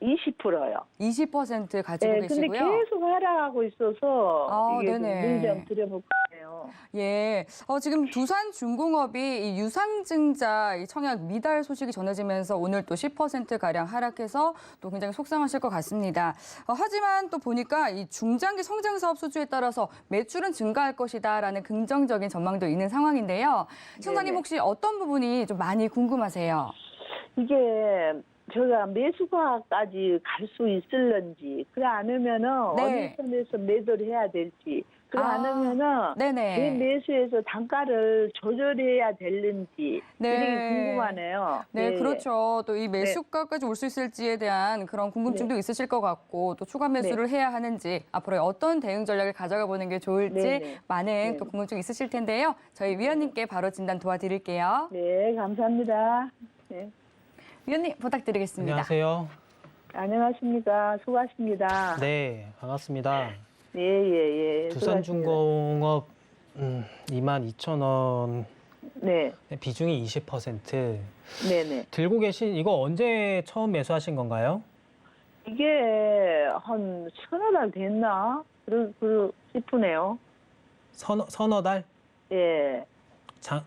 20%요. 20% 가지고 네, 근데 계시고요. 계속 하락하고 있어서 이게 네네. 문좀 드려볼 거예요. 예, 지금 두산중공업이 이 유상증자 이 청약 미달 소식이 전해지면서 오늘 또 10%가량 하락해서 또 굉장히 속상하실 것 같습니다. 하지만 또 보니까 이 중장기 성장 사업 수주에 따라서 매출은 증가할 것이다라는 긍정적인 전망도 있는 상황인데요. 시청자님 네네. 혹시 어떤 부분이 좀 많이 궁금하세요? 이게 제가 매수가까지 갈 수 있을런지, 그래 않으면은 네. 어느 선에서 매도를 해야 될지, 그래 않으면은 네네. 제 매수에서 단가를 조절해야 되는지 네. 이게 궁금하네요. 네, 예, 그렇죠. 또 이 매수가까지 올 수 있을지에 대한 그런 궁금증도 있으실 것 같고 또 추가 매수를 해야 하는지 앞으로 어떤 대응 전략을 가져가 보는 게 좋을지 네네. 많은 네. 또 궁금증 있으실 텐데요. 저희 위원님께 바로 진단 도와드릴게요. 네, 감사합니다. 네. 위원님 부탁드리겠습니다. 안녕하세요. 안녕하십니까. 수고하십니다. 네, 반갑습니다. 예. 두산중공업 22,000원 네, 비중이 20%. 네네. 들고 계신 이거 언제 처음 매수하신 건가요? 이게 한 서너 달 됐나? 싶으네요. 서너 달? 예. 장,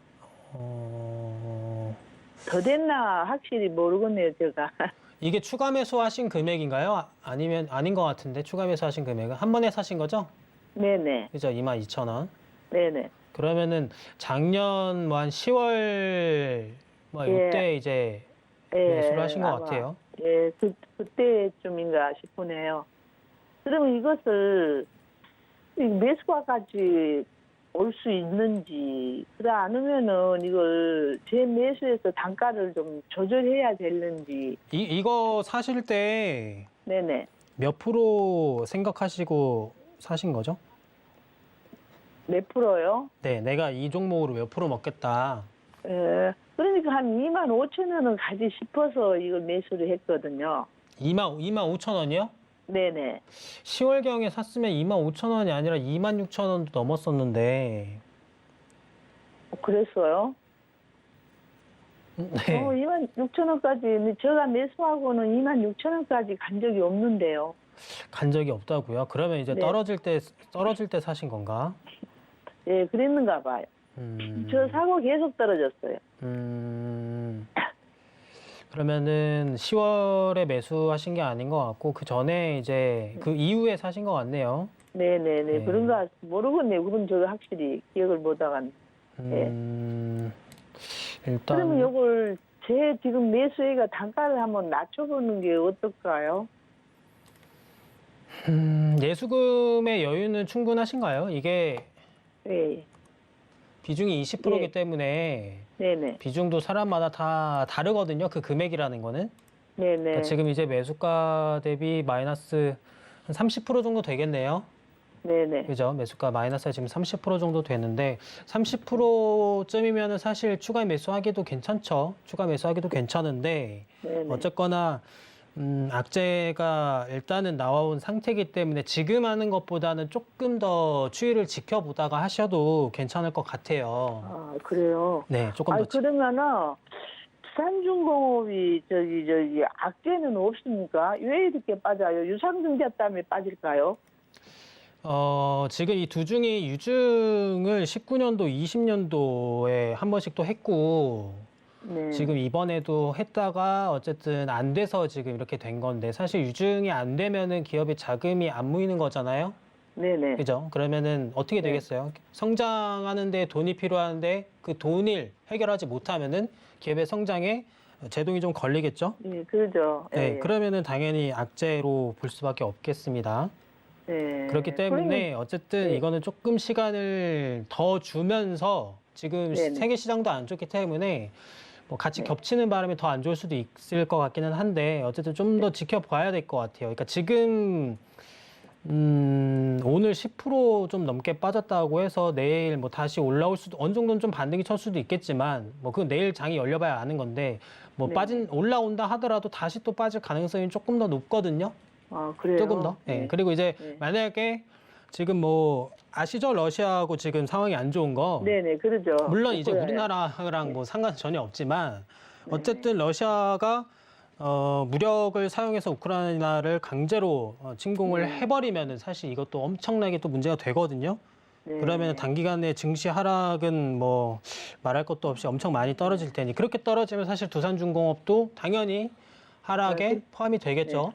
더 됐나 확실히 모르겠네요, 제가. 이게 추가 매수하신 금액인가요? 아니면 아닌 것 같은데 추가 매수하신 금액은 한 번에 사신 거죠? 네네. 그죠? 22,000원. 네네. 그러면은 작년 뭐 한 10월 뭐 예. 이때 이제 예, 매수를 하신 것 아마, 같아요. 예, 그때쯤인가 싶으네요. 그러면 이것을 이 매수가까지 올 수 있는지, 그래 않으면은 이걸 제 매수에서 단가를 좀 조절해야 되는지. 이거 사실 때 네네. 몇 프로 생각하시고 사신 거죠? 몇 프로요? 네, 내가 이 종목으로 몇 프로 먹겠다. 예, 그러니까 한 25,000원은 가지 싶어서 이걸 매수를 했거든요. 25,000원이요? 네네. 10월경에 샀으면 25,000원이 아니라 26,000원도 넘었었는데. 그랬어요? 네. 26,000원까지, 제가 매수하고는 26,000원까지 간 적이 없는데요. 간 적이 없다고요? 그러면 이제 네. 떨어질 때 사신 건가? 예, 그랬는가 봐요. 저 사고 계속 떨어졌어요. 그러면은 10월에 매수하신 게 아닌 것 같고 그 전에 이제 그 이후에 사신 것 같네요. 네네네. 네. 그런가 모르겠네요. 그럼 제가 확실히 기억을 못하간. 일단 그러면 요걸 제 지금 매수액가 단가를 한번 낮춰보는 게 어떨까요? 예수금의 여유는 충분하신가요? 이게 네. 비중이 20%이기 네. 때문에 네네. 비중도 사람마다 다 다르거든요. 그 금액이라는 거는. 네네. 그러니까 지금 이제 매수가 대비 마이너스 한 30% 정도 되겠네요. 네네. 그죠? 매수가 마이너스가 지금 30% 정도 되는데 30%쯤이면은 사실 추가 매수하기도 괜찮죠. 추가 매수하기도 괜찮은데 네네. 어쨌거나 악재가 일단은 나와온 상태이기 때문에 지금 하는 것보다는 조금 더 추이를 지켜보다가 하셔도 괜찮을 것 같아요. 그래요? 네, 조금 더. 그러면은 두산중공업이 저기 악재는 없습니까? 왜 이렇게 빠져요? 유상증자 때문에 빠질까요? 지금 이 두중이 유증을 19년도, 20년도에 한 번씩 또 했고, 네. 지금 이번에도 했다가 어쨌든 안 돼서 지금 이렇게 된 건데, 사실 유증이 안 되면은 기업의 자금이 안 모이는 거잖아요. 네네. 그죠? 그러면은 어떻게 네. 되겠어요? 성장하는데 돈이 필요한데 그 돈을 해결하지 못하면은 기업의 성장에 제동이 좀 걸리겠죠? 예, 그러죠. 네, 예, 그러면은 당연히 악재로 볼 수밖에 없겠습니다. 예. 그렇기 때문에 어쨌든 네. 이거는 조금 시간을 더 주면서 지금 네네. 세계 시장도 안 좋기 때문에 뭐 같이 네. 겹치는 바람에 더 안 좋을 수도 있을 것 같기는 한데 어쨌든 좀 더 지켜봐야 될 것 같아요. 그러니까 지금 오늘 10% 좀 넘게 빠졌다고 해서 내일 뭐 다시 올라올 수도 어느 정도는 좀 반등이 칠 수도 있겠지만 뭐 그건 내일 장이 열려봐야 아는 건데 뭐 네. 올라온다 하더라도 다시 또 빠질 가능성이 조금 더 높거든요. 아, 그래요? 조금 더. 예. 네. 그리고 이제 네. 만약에 지금 뭐 아시죠? 러시아하고 지금 상황이 안 좋은 거. 네네, 그러죠. 물론 이제 보여요. 우리나라랑 뭐 상관 전혀 없지만 네. 어쨌든 러시아가 무력을 사용해서 우크라이나를 강제로 침공을 해버리면은 사실 이것도 엄청나게 또 문제가 되거든요. 네. 그러면 단기간에 증시 하락은 뭐 말할 것도 없이 엄청 많이 떨어질 테니 그렇게 떨어지면 사실 두산중공업도 당연히 하락에 포함이 되겠죠.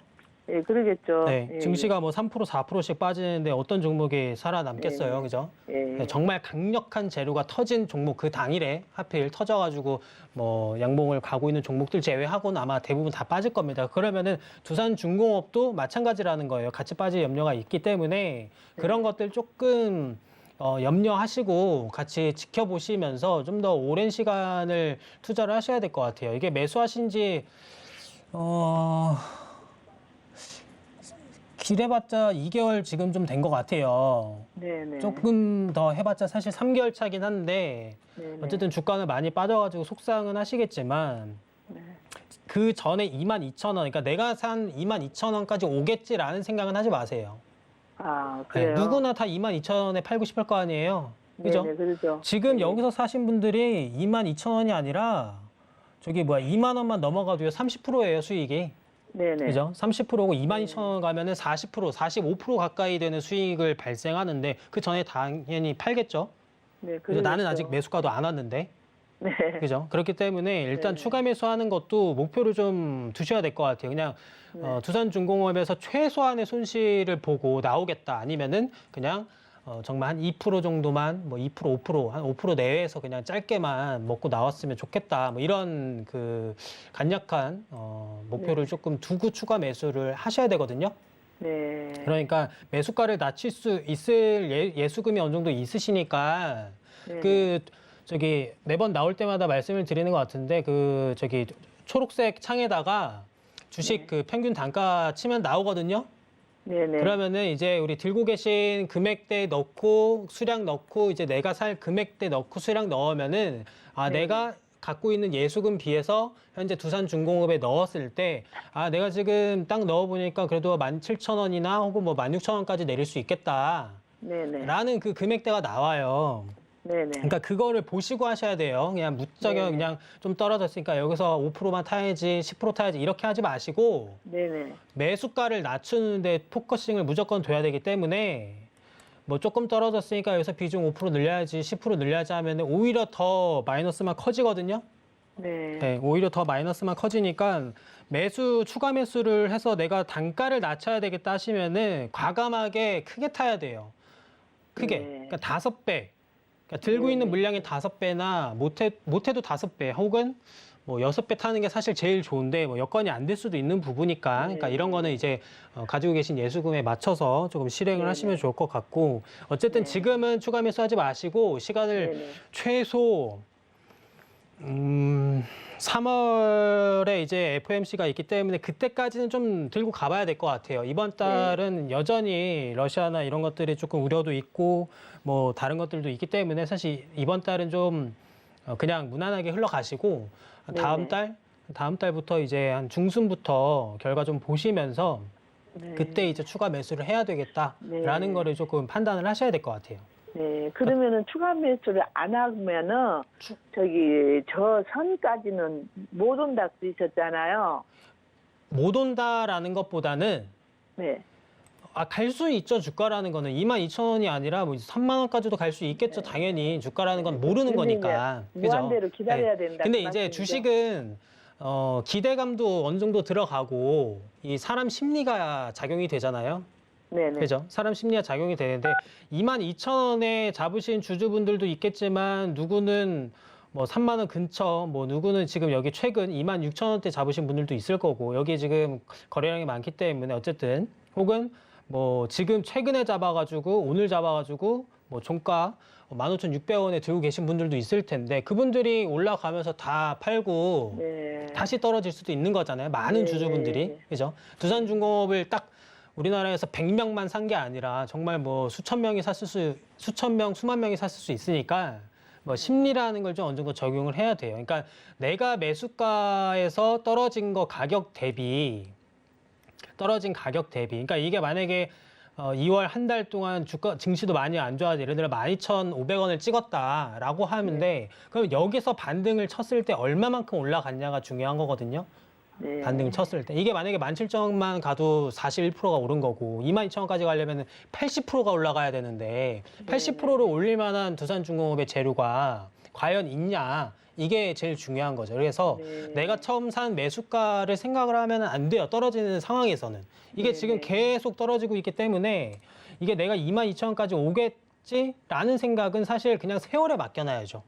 예, 그러겠죠. 네, 예, 증시가 뭐 3%, 4%씩 빠지는데 어떤 종목이 살아남겠어요, 그죠? 예. 네, 정말 강력한 재료가 터진 종목 그 당일에 하필 터져가지고 뭐 양봉을 가고 있는 종목들 제외하고는 아마 대부분 다 빠질 겁니다. 그러면은 두산중공업도 마찬가지라는 거예요. 같이 빠질 염려가 있기 때문에 그런 것들 조금 염려하시고 같이 지켜보시면서 좀 더 오랜 시간을 투자를 하셔야 될 것 같아요. 이게 매수하신 지 길해봤자 2개월 지금 좀 된 것 같아요. 네네. 조금 더 해봤자 사실 3개월 차긴 한데 네네. 어쨌든 주가는 많이 빠져가지고 속상은 하시겠지만 네. 그 전에 22,000원, 그러니까 내가 산 22,000원까지 오겠지라는 생각은 하지 마세요. 아, 네, 그래요? 누구나 다 22,000원에 팔고 싶을 거 아니에요. 그죠? 네네, 그러죠. 지금 네. 여기서 사신 분들이 22,000원이 아니라 저기 2만 원만 넘어가도요 30%예요 수익이. 네네. 그죠? 30%고 22,000원 가면은 40%, 45% 가까이 되는 수익을 발생하는데 그 전에 당연히 팔겠죠? 네, 그래서 나는 그러겠죠. 아직 매수가도 안 왔는데. 네. 그죠? 그렇기 때문에 일단 네. 추가 매수하는 것도 목표를 좀 두셔야 될 것 같아요. 그냥 네. 두산중공업에서 최소한의 손실을 보고 나오겠다. 아니면은 그냥 정말 한 2% 정도만 뭐 2%, 5%, 한 5% 내외에서 그냥 짧게만 먹고 나왔으면 좋겠다. 뭐 이런 그 간략한 목표를 조금 두고 추가 매수를 하셔야 되거든요. 네. 그러니까 매수가를 낮출 수 있을 예수금이 어느 정도 있으시니까 네. 그 저기 매번 나올 때마다 말씀을 드리는 것 같은데 그 저기 초록색 창에다가 주식 그 평균 단가 치면 나오거든요. 네네. 그러면은 이제 우리 들고 계신 금액대 넣고 수량 넣고 이제 내가 살 금액대 넣고 수량 넣으면은 내가 갖고 있는 예수금 비해서 현재 두산중공업에 넣었을 때 내가 지금 딱 넣어보니까 그래도 17,000원이나 혹은 뭐 16,000원까지 내릴 수 있겠다. 네네. 라는 그 금액대가 나와요. 네네. 그러니까 그거를 보시고 하셔야 돼요. 그냥 무작정 그냥 좀 떨어졌으니까 여기서 5%만 타야지, 10% 타야지 이렇게 하지 마시고 네네. 매수가를 낮추는데 포커싱을 무조건 둬야 되기 때문에 뭐 조금 떨어졌으니까 여기서 비중 5% 늘려야지, 10% 늘려야지 하면 오히려 더 마이너스만 커지거든요. 네. 네, 오히려 더 마이너스만 커지니까 추가 매수를 해서 내가 단가를 낮춰야 되겠다 하시면은 과감하게 크게 타야 돼요. 크게. 네. 그러니까 5배. 그러니까 들고 있는 물량의 5배나 못해도 5배 혹은 뭐 6배 타는 게 사실 제일 좋은데 뭐 여건이 안 될 수도 있는 부분이니까 그러니까 이런 거는 이제 가지고 계신 예수금에 맞춰서 조금 실행을 하시면 좋을 것 같고 어쨌든 지금은 추가 매수하지 마시고 시간을 최소 3월에 이제 FOMC가 있기 때문에 그때까지는 좀 들고 가봐야 될 것 같아요. 이번 달은 여전히 러시아나 이런 것들이 조금 우려도 있고 뭐 다른 것들도 있기 때문에 사실 이번 달은 좀 그냥 무난하게 흘러가시고 다음 달부터 이제 한 중순부터 결과 좀 보시면서 그때 이제 추가 매수를 해야 되겠다라는 거를 조금 판단을 하셔야 될 것 같아요. 네, 그러면은 추가 매수를 안 하면은 저 선까지는 못 온다 그러셨잖아요. 못 온다라는 것보다는 네, 갈 수 있죠. 주가라는 거는 22,000원이 아니라 뭐 3만 원까지도 갈 수 있겠죠. 당연히 주가라는 건 모르는 근데 거니까. 이제 무한대로 기다려야 된다. 근데 그 이제 말씀이죠? 주식은 기대감도 어느 정도 들어가고 이 사람 심리가 작용이 되잖아요. 네네. 그죠? 사람 심리가 작용이 되는데 22,000원에 잡으신 주주분들도 있겠지만 누구는 뭐 3만 원 근처, 뭐 누구는 지금 여기 최근 26,000원대 잡으신 분들도 있을 거고 여기 지금 거래량이 많기 때문에 어쨌든 혹은 뭐 지금 최근에 잡아가지고 오늘 잡아가지고 뭐 종가 15,600원에 들고 계신 분들도 있을 텐데 그분들이 올라가면서 다 팔고 네. 다시 떨어질 수도 있는 거잖아요. 많은 네. 주주분들이. 그죠? 두산중공업을 딱 우리나라에서 100명만 산 게 아니라 정말 뭐 수천 명, 수만 명이 샀을 수 있으니까 뭐 심리라는 걸 좀 어느 정도 적용을 해야 돼요. 그러니까 내가 매수가에서 떨어진 가격 대비. 그러니까 이게 만약에 2월 한 달 동안 주가 증시도 많이 안 좋아서 예를 들어 12,500원을 찍었다라고 하는데 그럼 여기서 반등을 쳤을 때 얼마만큼 올라갔냐가 중요한 거거든요. 네. 반등을 쳤을 때. 이게 만약에 17,000원만 가도 41%가 오른 거고 22,000원까지 가려면 80%가 올라가야 되는데 80%를 올릴 만한 두산중공업의 재료가 과연 있냐. 이게 제일 중요한 거죠. 그래서 내가 처음 산 매수가를 생각을 하면 안 돼요. 떨어지는 상황에서는. 이게 지금 계속 떨어지고 있기 때문에 이게 내가 22,000원까지 오겠지라는 생각은 사실 그냥 세월에 맡겨놔야죠.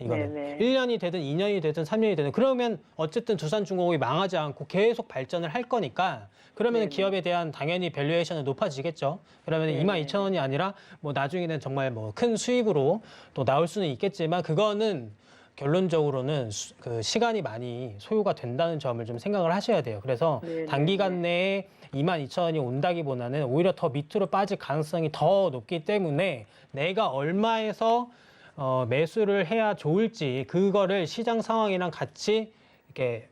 이거는 네네. 1년이 되든 2년이 되든 3년이 되든 그러면 어쨌든 두산중공업이 망하지 않고 계속 발전을 할 거니까 그러면 기업에 대한 당연히 밸류에이션은 높아지겠죠. 그러면 22,000원이 아니라 뭐 나중에는 정말 뭐 큰 수익으로 또 나올 수는 있겠지만 그거는 결론적으로는 그 시간이 많이 소요가 된다는 점을 좀 생각을 하셔야 돼요. 그래서 단기간 내에 22,000원이 온다기보다는 오히려 더 밑으로 빠질 가능성이 더 높기 때문에 내가 얼마에서 매수를 해야 좋을지 그거를 시장 상황이랑 같이 이렇게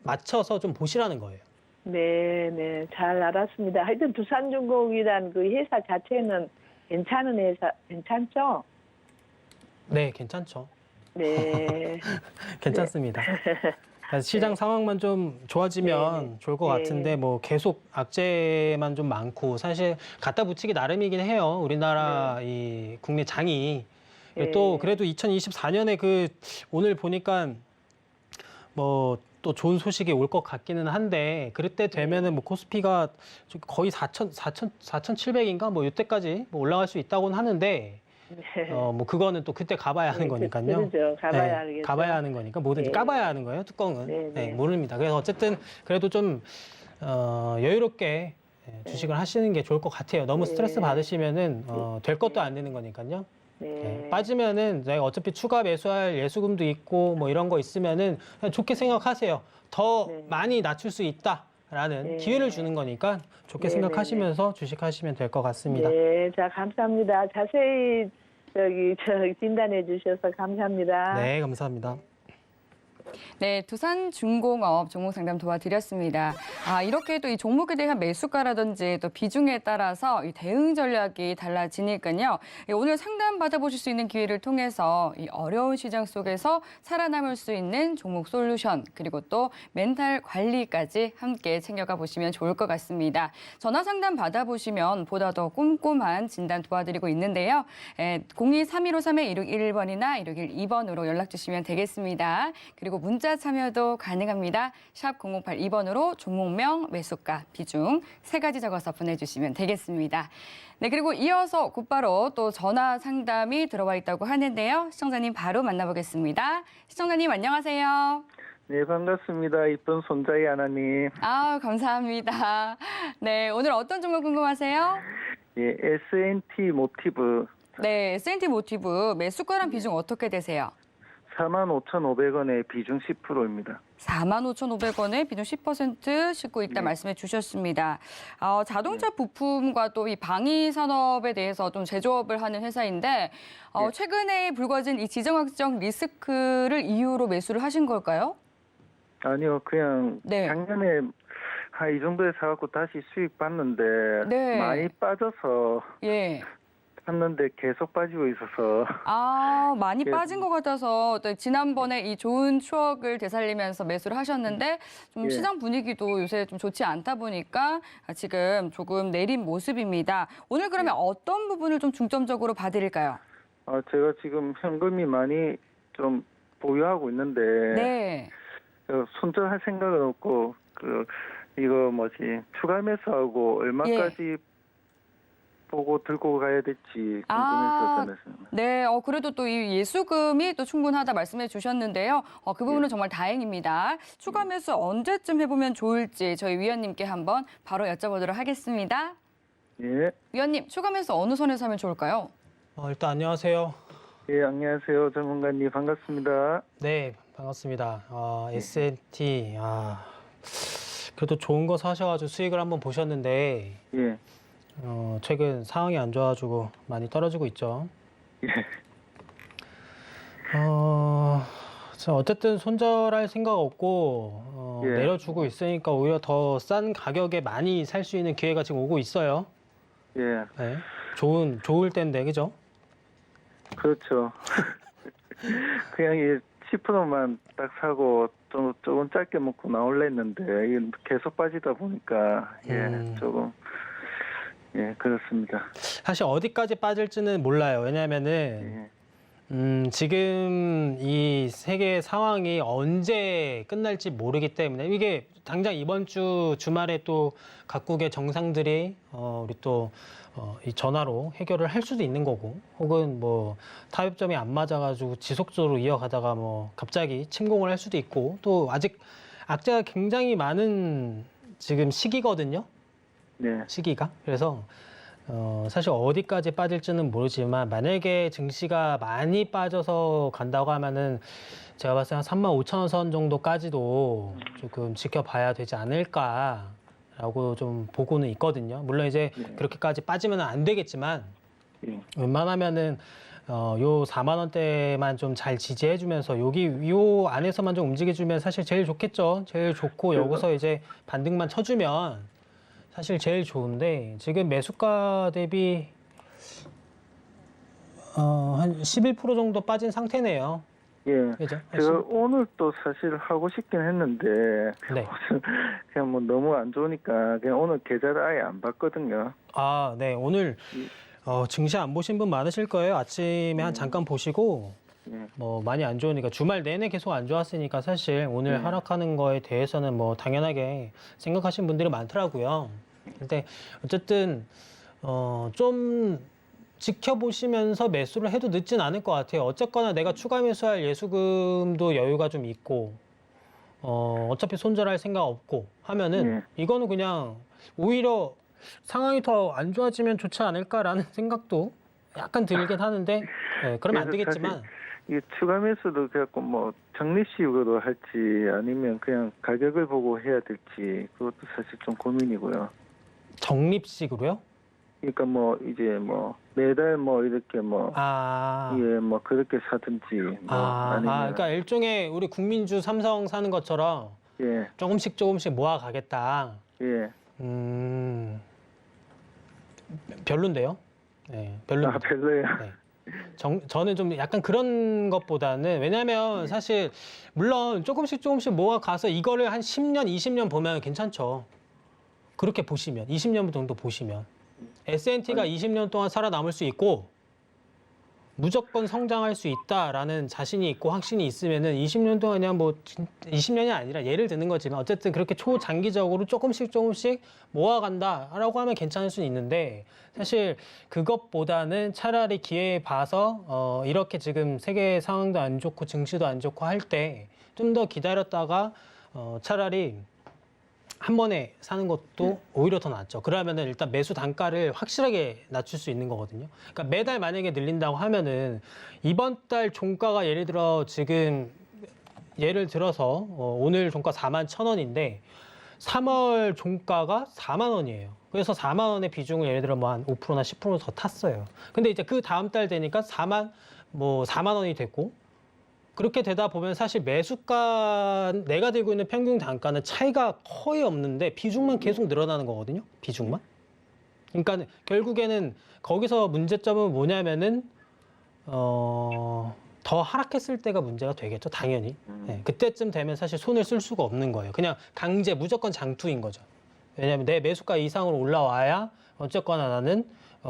맞춰서 좀 보시라는 거예요. 네, 네, 잘 알았습니다. 하여튼 두산중공업이란 그 회사 자체는 괜찮은 회사, 괜찮죠? 네, 괜찮죠. 네. 괜찮습니다. 그래서 시장 상황만 좀 좋아지면 좋을 것 같은데 뭐 계속 악재만 좀 많고 사실 갖다 붙이기 나름이긴 해요. 우리나라 이 국내 장이. 또 그래도 2024년에 그 오늘 보니까 뭐 또 좋은 소식이 올 것 같기는 한데 그럴 때 되면은 뭐 코스피가 거의 4,700인가 뭐 이때까지 뭐 올라갈 수 있다고는 하는데 뭐 그거는 또 그때 가봐야 하는 거니까요. 그렇죠. 가봐야 알겠죠. 가봐야 하는 거니까 뭐든지 까봐야 하는 거예요. 뚜껑은. 네. 모릅니다. 그래서 어쨌든 그래도 좀 여유롭게 주식을 하시는 게 좋을 것 같아요. 너무 스트레스 받으시면은 될 것도 안 되는 거니까요. 빠지면은 내가 어차피 추가 매수할 예수금도 있고 뭐 이런 거 있으면은 그냥 좋게 생각하세요. 더 많이 낮출 수 있다라는 기회를 주는 거니까 좋게 생각하시면서 주식하시면 될 것 같습니다. 네, 자 감사합니다. 자세히 진단해 주셔서 감사합니다. 네, 감사합니다. 네, 두산중공업 종목 상담 도와드렸습니다. 이렇게 또 이 종목에 대한 매수가라든지 또 비중에 따라서 이 대응 전략이 달라지니까요. 오늘 상담 받아보실 수 있는 기회를 통해서 이 어려운 시장 속에서 살아남을 수 있는 종목 솔루션 그리고 또 멘탈 관리까지 함께 챙겨가 보시면 좋을 것 같습니다. 전화 상담 받아보시면 보다 더 꼼꼼한 진단 도와드리고 있는데요. 02-3153-1611번이나 1612번으로 연락 주시면 되겠습니다. 그리고 문자 참여도 가능합니다. 샵 0082번으로 종목명, 매수가, 비중 3가지 적어서 보내주시면 되겠습니다. 네, 그리고 이어서 곧바로 또 전화 상담이 들어와 있다고 하는데요. 시청자님 바로 만나보겠습니다. 시청자님 안녕하세요. 네, 반갑습니다. 이쁜 손자의 하나님. 감사합니다. 네, 오늘 어떤 종목 궁금하세요? 예, S&T 모티브 네, S&T 모티브 매수가랑 비중 어떻게 되세요? 45,500원에 비중 10%입니다. 45,500원에 비중 10% 싣고 있다 말씀해 주셨습니다. 자동차 부품과 또 이 방위 산업에 대해서 좀 제조업을 하는 회사인데 최근에 불거진 이 지정학적 리스크를 이유로 매수를 하신 걸까요? 아니요, 그냥 네. 작년에 이 정도에 사갖고 다시 수익 봤는데 네. 많이 빠져서 예. 샀는데 계속 빠지고 있어서 아, 많이 예. 빠진 것 같아서 또 지난번에 이 좋은 추억을 되살리면서 매수를 하셨는데 좀 예. 시장 분위기도 요새 좀 좋지 않다 보니까 지금 조금 내린 모습입니다. 오늘 그러면 어떤 부분을 좀 중점적으로 봐드릴까요? 제가 지금 현금이 많이 좀 보유하고 있는데 네. 손절할 생각은 없고 이거 추가 매수하고 얼마까지 보고 들고 가야 될지 궁금해서 전했습니다. 네, 그래도 또 이 예수금이 또 충분하다 말씀해 주셨는데요. 그 부분은 정말 다행입니다. 추가 매수 언제쯤 해보면 좋을지 저희 위원님께 한번 바로 여쭤보도록 하겠습니다. 예, 위원님, 추가 매수 어느 선에서 하면 좋을까요? 일단 안녕하세요. 예, 안녕하세요, 전문가님 반갑습니다. 네, 반갑습니다. S&T, 그래도 좋은 거 사셔가지고 수익을 한번 보셨는데, 예, 최근 상황이 안 좋아가지고 많이 떨어지고 있죠. 예, 어쨌든 손절할 생각 없고, 예. 내려주고 있으니까 오히려 더 싼 가격에 많이 살 수 있는 기회가 지금 오고 있어요. 예, 네. 좋을 때인데, 그죠? 그렇죠. 그냥 10%만 딱 사고 조금 짧게 먹고 나올래 했는데 이게 계속 빠지다 보니까 조금 그렇습니다. 사실 어디까지 빠질지는 몰라요. 왜냐면은, 예, 지금 이 세계 상황이 언제 끝날지 모르기 때문에 이게 당장 이번 주 주말에 또 각국의 정상들이 우리 또 이 전화로 해결을 할 수도 있는 거고, 혹은 타협점이 안 맞아가지고 지속적으로 이어가다가 갑자기 침공을 할 수도 있고, 또 아직 악재가 굉장히 많은 지금 시기거든요. 네, 시기가. 그래서 사실 어디까지 빠질지는 모르지만 만약에 증시가 많이 빠져서 간다고 하면은 제가 봤을 때 한 35,000원 선 정도까지도 조금 지켜봐야 되지 않을까라고 좀 보고는 있거든요. 물론 이제 그렇게까지 빠지면 안 되겠지만 예, 웬만하면은 요 4만 원대만 좀 잘 지지해주면서 요 안에서만 좀 움직여주면 사실 제일 좋겠죠. 제일 좋고 여기서 이제 반등만 쳐주면 사실 제일 좋은데 지금 매수가 대비 한 11% 정도 빠진 상태네요. 예. 그죠? 제가 오늘 또 사실 하고 싶긴 했는데 네. 그냥 너무 안 좋으니까 그냥 오늘 계좌를 아예 안 봤거든요. 네. 오늘 증시 안 보신 분 많으실 거예요. 아침에 한 잠깐 보시고 예, 많이 안 좋으니까 주말 내내 계속 안 좋았으니까 사실 오늘 하락하는 거에 대해서는 당연하게 생각하시는 분들이 많더라고요. 근데 어쨌든 좀 지켜보시면서 매수를 해도 늦진 않을 것 같아요. 어쨌거나 내가 추가 매수할 예수금도 여유가 좀 있고 어차피 손절할 생각 없고 하면은 이거는 그냥 오히려 상황이 더 안 좋아지면 좋지 않을까라는 생각도 약간 들긴 하는데 그러면 안 되겠지만 이게 추가 매수도 그래갖고 적립식으로 할지 아니면 그냥 가격을 보고 해야 될지 그것도 사실 좀 고민이고요. 적립식으로요? 그러니까 이제 매달 이렇게 그렇게 사든지 아니면 그러니까 일종의 우리 국민주 삼성 사는 것처럼 예, 조금씩 모아 가겠다. 예. 별론데요? 네, 별로입니다. 별로예요. 네. 저는 좀 약간 그런 것보다는 왜냐하면 사실 물론 조금씩 모아 가서 이거를 한 10년, 20년 보면 괜찮죠. 그렇게 보시면 20년 정도 보시면 S&T가 20년 동안 살아남을 수 있고 무조건 성장할 수 있다라는 자신이 있고 확신이 있으면은 20년 동안 그냥 20년이 아니라 예를 드는 거지만 어쨌든 그렇게 초장기적으로 조금씩 모아간다라고 하면 괜찮을 수는 있는데 사실 그것보다는 차라리 기회에 봐서 이렇게 지금 세계 상황도 안 좋고 증시도 안 좋고 할 때 좀 더 기다렸다가 차라리 한 번에 사는 것도 오히려 더 낫죠. 그러면은 일단 매수 단가를 확실하게 낮출 수 있는 거거든요. 그러니까 매달 만약에 늘린다고 하면은 이번 달 종가가 예를 들어서 오늘 종가 41,000원인데 3월 종가가 4만 원이에요. 그래서 4만 원의 비중을 예를 들어 한 5%나 10% 더 탔어요. 근데 이제 그 다음 달 되니까 4만 원이 됐고 그렇게 되다 보면 사실 매수가 내가 들고 있는 평균 단가는 차이가 거의 없는데 비중만 계속 늘어나는 거거든요. 비중만. 그러니까 결국에는 거기서 문제점은 뭐냐면은 더 하락했을 때가 문제가 되겠죠, 당연히. 네, 그때쯤 되면 사실 손을 쓸 수가 없는 거예요. 그냥 강제 무조건 장투인 거죠. 왜냐하면 내 매수가 이상으로 올라와야 어쨌거나 나는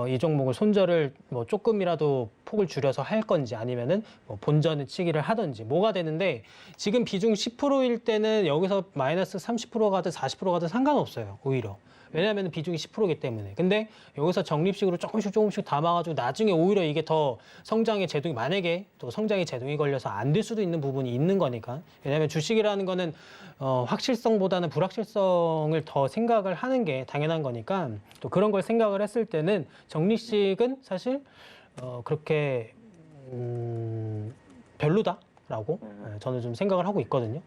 이 종목을 손절을 뭐 조금이라도 폭을 줄여서 할 건지 아니면은 뭐 본전을 치기를 하든지 뭐가 되는데 지금 비중 10%일 때는 여기서 마이너스 30% 가든 40% 가든 상관없어요, 오히려. 왜냐하면 비중이 10%이기 때문에. 근데 여기서 적립식으로 조금씩 담아가지고 나중에 오히려 이게 더 성장의 제동이 만약에 또 성장의 제동이 걸려서 안 될 수도 있는 부분이 있는 거니까. 왜냐하면 주식이라는 거는 확실성보다는 불확실성을 더 생각을 하는 게 당연한 거니까 또 그런 걸 생각을 했을 때는 적립식은 사실 그렇게 별로다라고 저는 좀 생각을 하고 있거든요.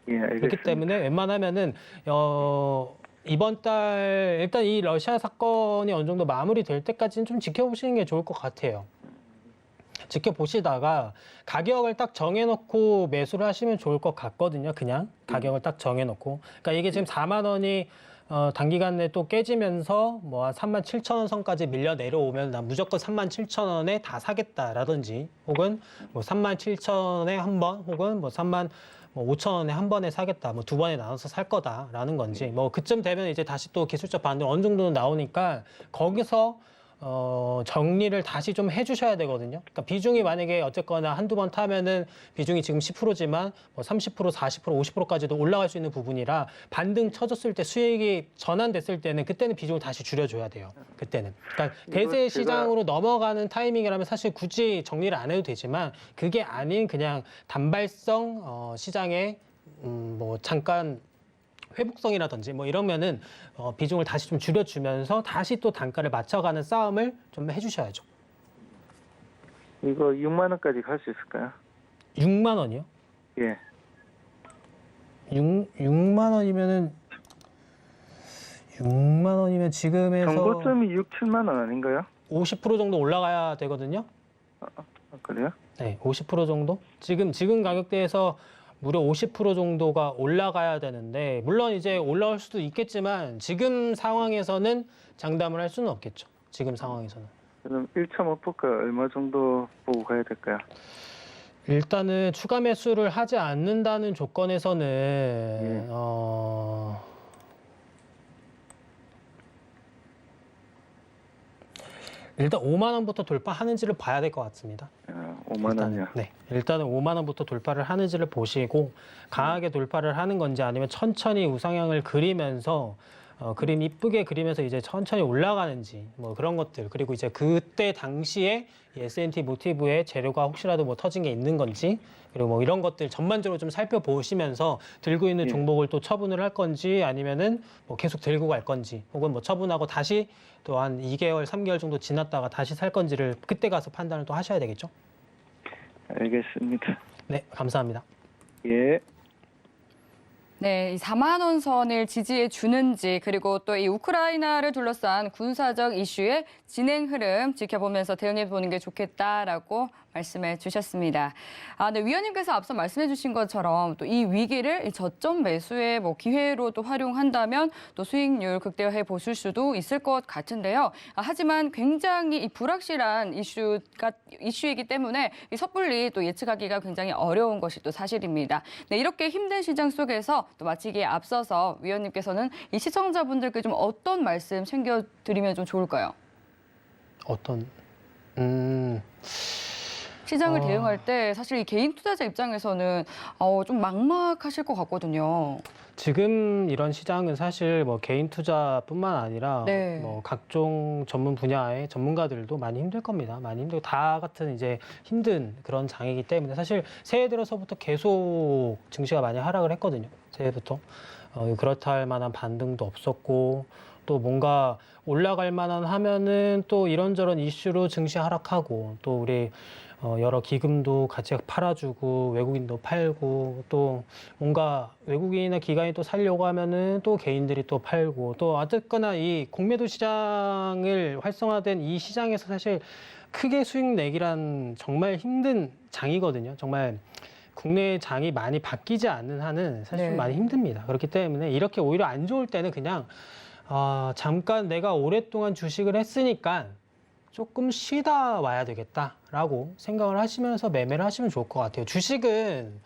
예, 알겠습니다. 그렇기 때문에 웬만하면은 이번 달 일단 이 러시아 사건이 어느 정도 마무리될 때까지는 좀 지켜보시는 게 좋을 것 같아요. 지켜보시다가 가격을 딱 정해놓고 매수를 하시면 좋을 것 같거든요. 그냥 가격을 딱 정해놓고. 그러니까 이게 지금 4만 원이 단기간 내에 또 깨지면서 뭐 한 37,000원 선까지 밀려 내려오면 난 무조건 37,000원에 다 사겠다라든지 혹은 뭐 37,000원에 한 번 혹은 뭐 5,000원에 한 번에 사겠다, 뭐 두 번에 나눠서 살 거다라는 건지, 뭐 그쯤 되면 이제 다시 또 기술적 반등 어느 정도는 나오니까 거기서 정리를 다시 좀 해주셔야 되거든요. 그러니까 비중이 만약에 어쨌거나 한두 번 타면은 비중이 지금 10%지만 뭐 30%, 40%, 50%까지도 올라갈 수 있는 부분이라 반등 쳐줬을 때 수익이 전환됐을 때는 그때는 비중을 다시 줄여줘야 돼요. 그때는. 그러니까 대세 시장으로 넘어가는 타이밍이라면 사실 굳이 정리를 안 해도 되지만 그게 아닌 그냥 단발성 시장에 뭐 잠깐 회복성이라든지 뭐 이러면은 비중을 다시 좀 줄여주면서 다시 또 단가를 맞춰가는 싸움을 좀 해주셔야죠. 이거 6만 원까지 갈 수 있을까요? 6만 원이요? 예. 6만 원이면은 6만 원이면 지금에서 정고점이 6, 7만 원 아닌가요? 50% 정도 올라가야 되거든요. 그래요? 네, 50% 정도? 지금 가격대에서 무려 50% 정도가 올라가야 되는데 물론 이제 올라올 수도 있겠지만 지금 상황에서는 장담을 할 수는 없겠죠. 지금 상황에서는. 그럼 1.5%가 얼마 정도 보고 가야 될까요? 일단은 추가 매수를 하지 않는다는 조건에서는 일단 5만 원부터 돌파하는지를 봐야 될 것 같습니다. 5만 원이요? 네, 일단은 5만 원부터 돌파를 하는지를 보시고 강하게 돌파를 하는 건지 아니면 천천히 우상향을 그리면서 그림 이쁘게 그리면서 이제 천천히 올라가는지 뭐 그런 것들 그리고 이제 그때 당시에 S&T 모티브의 재료가 혹시라도 뭐 터진 게 있는 건지 그리고 뭐 이런 것들 전반적으로 좀 살펴보시면서 들고 있는 종목을 또 처분을 할 건지 아니면은 뭐 계속 들고 갈 건지 혹은 뭐 처분하고 다시 또 한 2개월, 3개월 정도 지났다가 다시 살 건지를 그때 가서 판단을 또 하셔야 되겠죠. 알겠습니다. 네, 감사합니다. 예. 네, 이 4만 원 선을 지지해 주는지 그리고 또 이 우크라이나를 둘러싼 군사적 이슈의 진행 흐름 지켜보면서 대응해 보는 게 좋겠다라고 말씀해 주셨습니다. 네, 위원님께서 앞서 말씀해 주신 것처럼 또 이 위기를 이 저점 매수의 뭐 기회로도 활용한다면 또 수익률 극대화해 보실 수도 있을 것 같은데요. 하지만 굉장히 이 불확실한 이슈이기 때문에 이 섣불리 또 예측하기가 굉장히 어려운 것이 또 사실입니다. 네, 이렇게 힘든 시장 속에서 또 마치기에 앞서서 위원님께서는 이 시청자분들께 좀 어떤 말씀 챙겨드리면 좀 좋을까요? 어떤 시장을 대응할 때 사실 이 개인 투자자 입장에서는 좀 막막하실 것 같거든요. 지금 이런 시장은 사실 뭐 개인 투자뿐만 아니라 네. 뭐 각종 전문 분야의 전문가들도 많이 힘들 겁니다. 많이 힘들고 다 같은 이제 힘든 그런 장이기 때문에 사실 새해 들어서부터 계속 증시가 많이 하락을 했거든요. 새해부터. 그렇다 할 만한 반등도 없었고 또 뭔가 올라갈 만한 하면은 또 이런저런 이슈로 증시 하락하고 또 우리 여러 기금도 같이 팔아주고 외국인도 팔고 또 뭔가 외국인이나 기관이 또 살려고 하면은 또 개인들이 또 팔고 또 어쨌거나 이 공매도 시장을 활성화된 이 시장에서 사실 크게 수익 내기란 정말 힘든 장이거든요. 정말 국내 장이 많이 바뀌지 않는 한은 사실 좀 네. 많이 힘듭니다. 그렇기 때문에 이렇게 오히려 안 좋을 때는 그냥 잠깐 내가 오랫동안 주식을 했으니까 조금 쉬다 와야 되겠다라고 생각을 하시면서 매매를 하시면 좋을 것 같아요. 주식은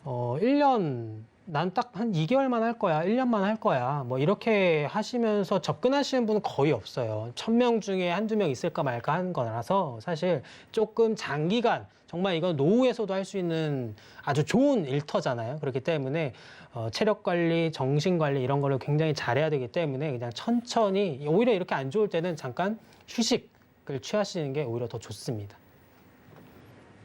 1년 난 딱 한 2개월만 할 거야, 1년만 할 거야. 뭐 이렇게 하시면서 접근하시는 분은 거의 없어요. 1000명 중에 한두 명 있을까 말까 하는 거라서 사실 조금 장기간 정말 이건 노후에서도 할 수 있는 아주 좋은 일터잖아요. 그렇기 때문에 체력 관리, 정신 관리 이런 거를 굉장히 잘해야 되기 때문에 그냥 천천히 오히려 이렇게 안 좋을 때는 잠깐 휴식을 취하시는 게 오히려 더 좋습니다.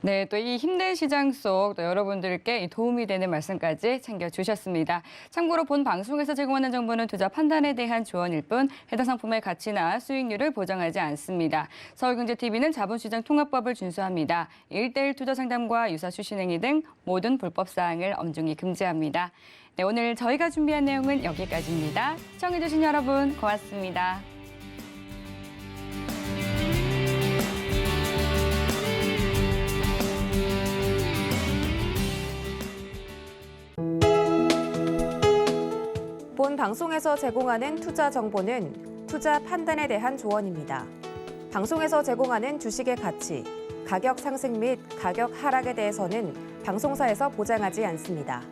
네, 또 이 힘든 시장 속 또 여러분들께 이 도움이 되는 말씀까지 챙겨주셨습니다. 참고로 본 방송에서 제공하는 정보는 투자 판단에 대한 조언일 뿐 해당 상품의 가치나 수익률을 보장하지 않습니다. 서울경제TV는 자본시장 통합법을 준수합니다. 1:1 투자 상담과 유사 수신행위 등 모든 불법 사항을 엄중히 금지합니다. 네, 오늘 저희가 준비한 내용은 여기까지입니다. 시청해주신 여러분 고맙습니다. 본 방송에서 제공하는 투자 정보는 투자 판단에 대한 조언입니다. 방송에서 제공하는 주식의 가치, 가격 상승 및 가격 하락에 대해서는 방송사에서 보장하지 않습니다.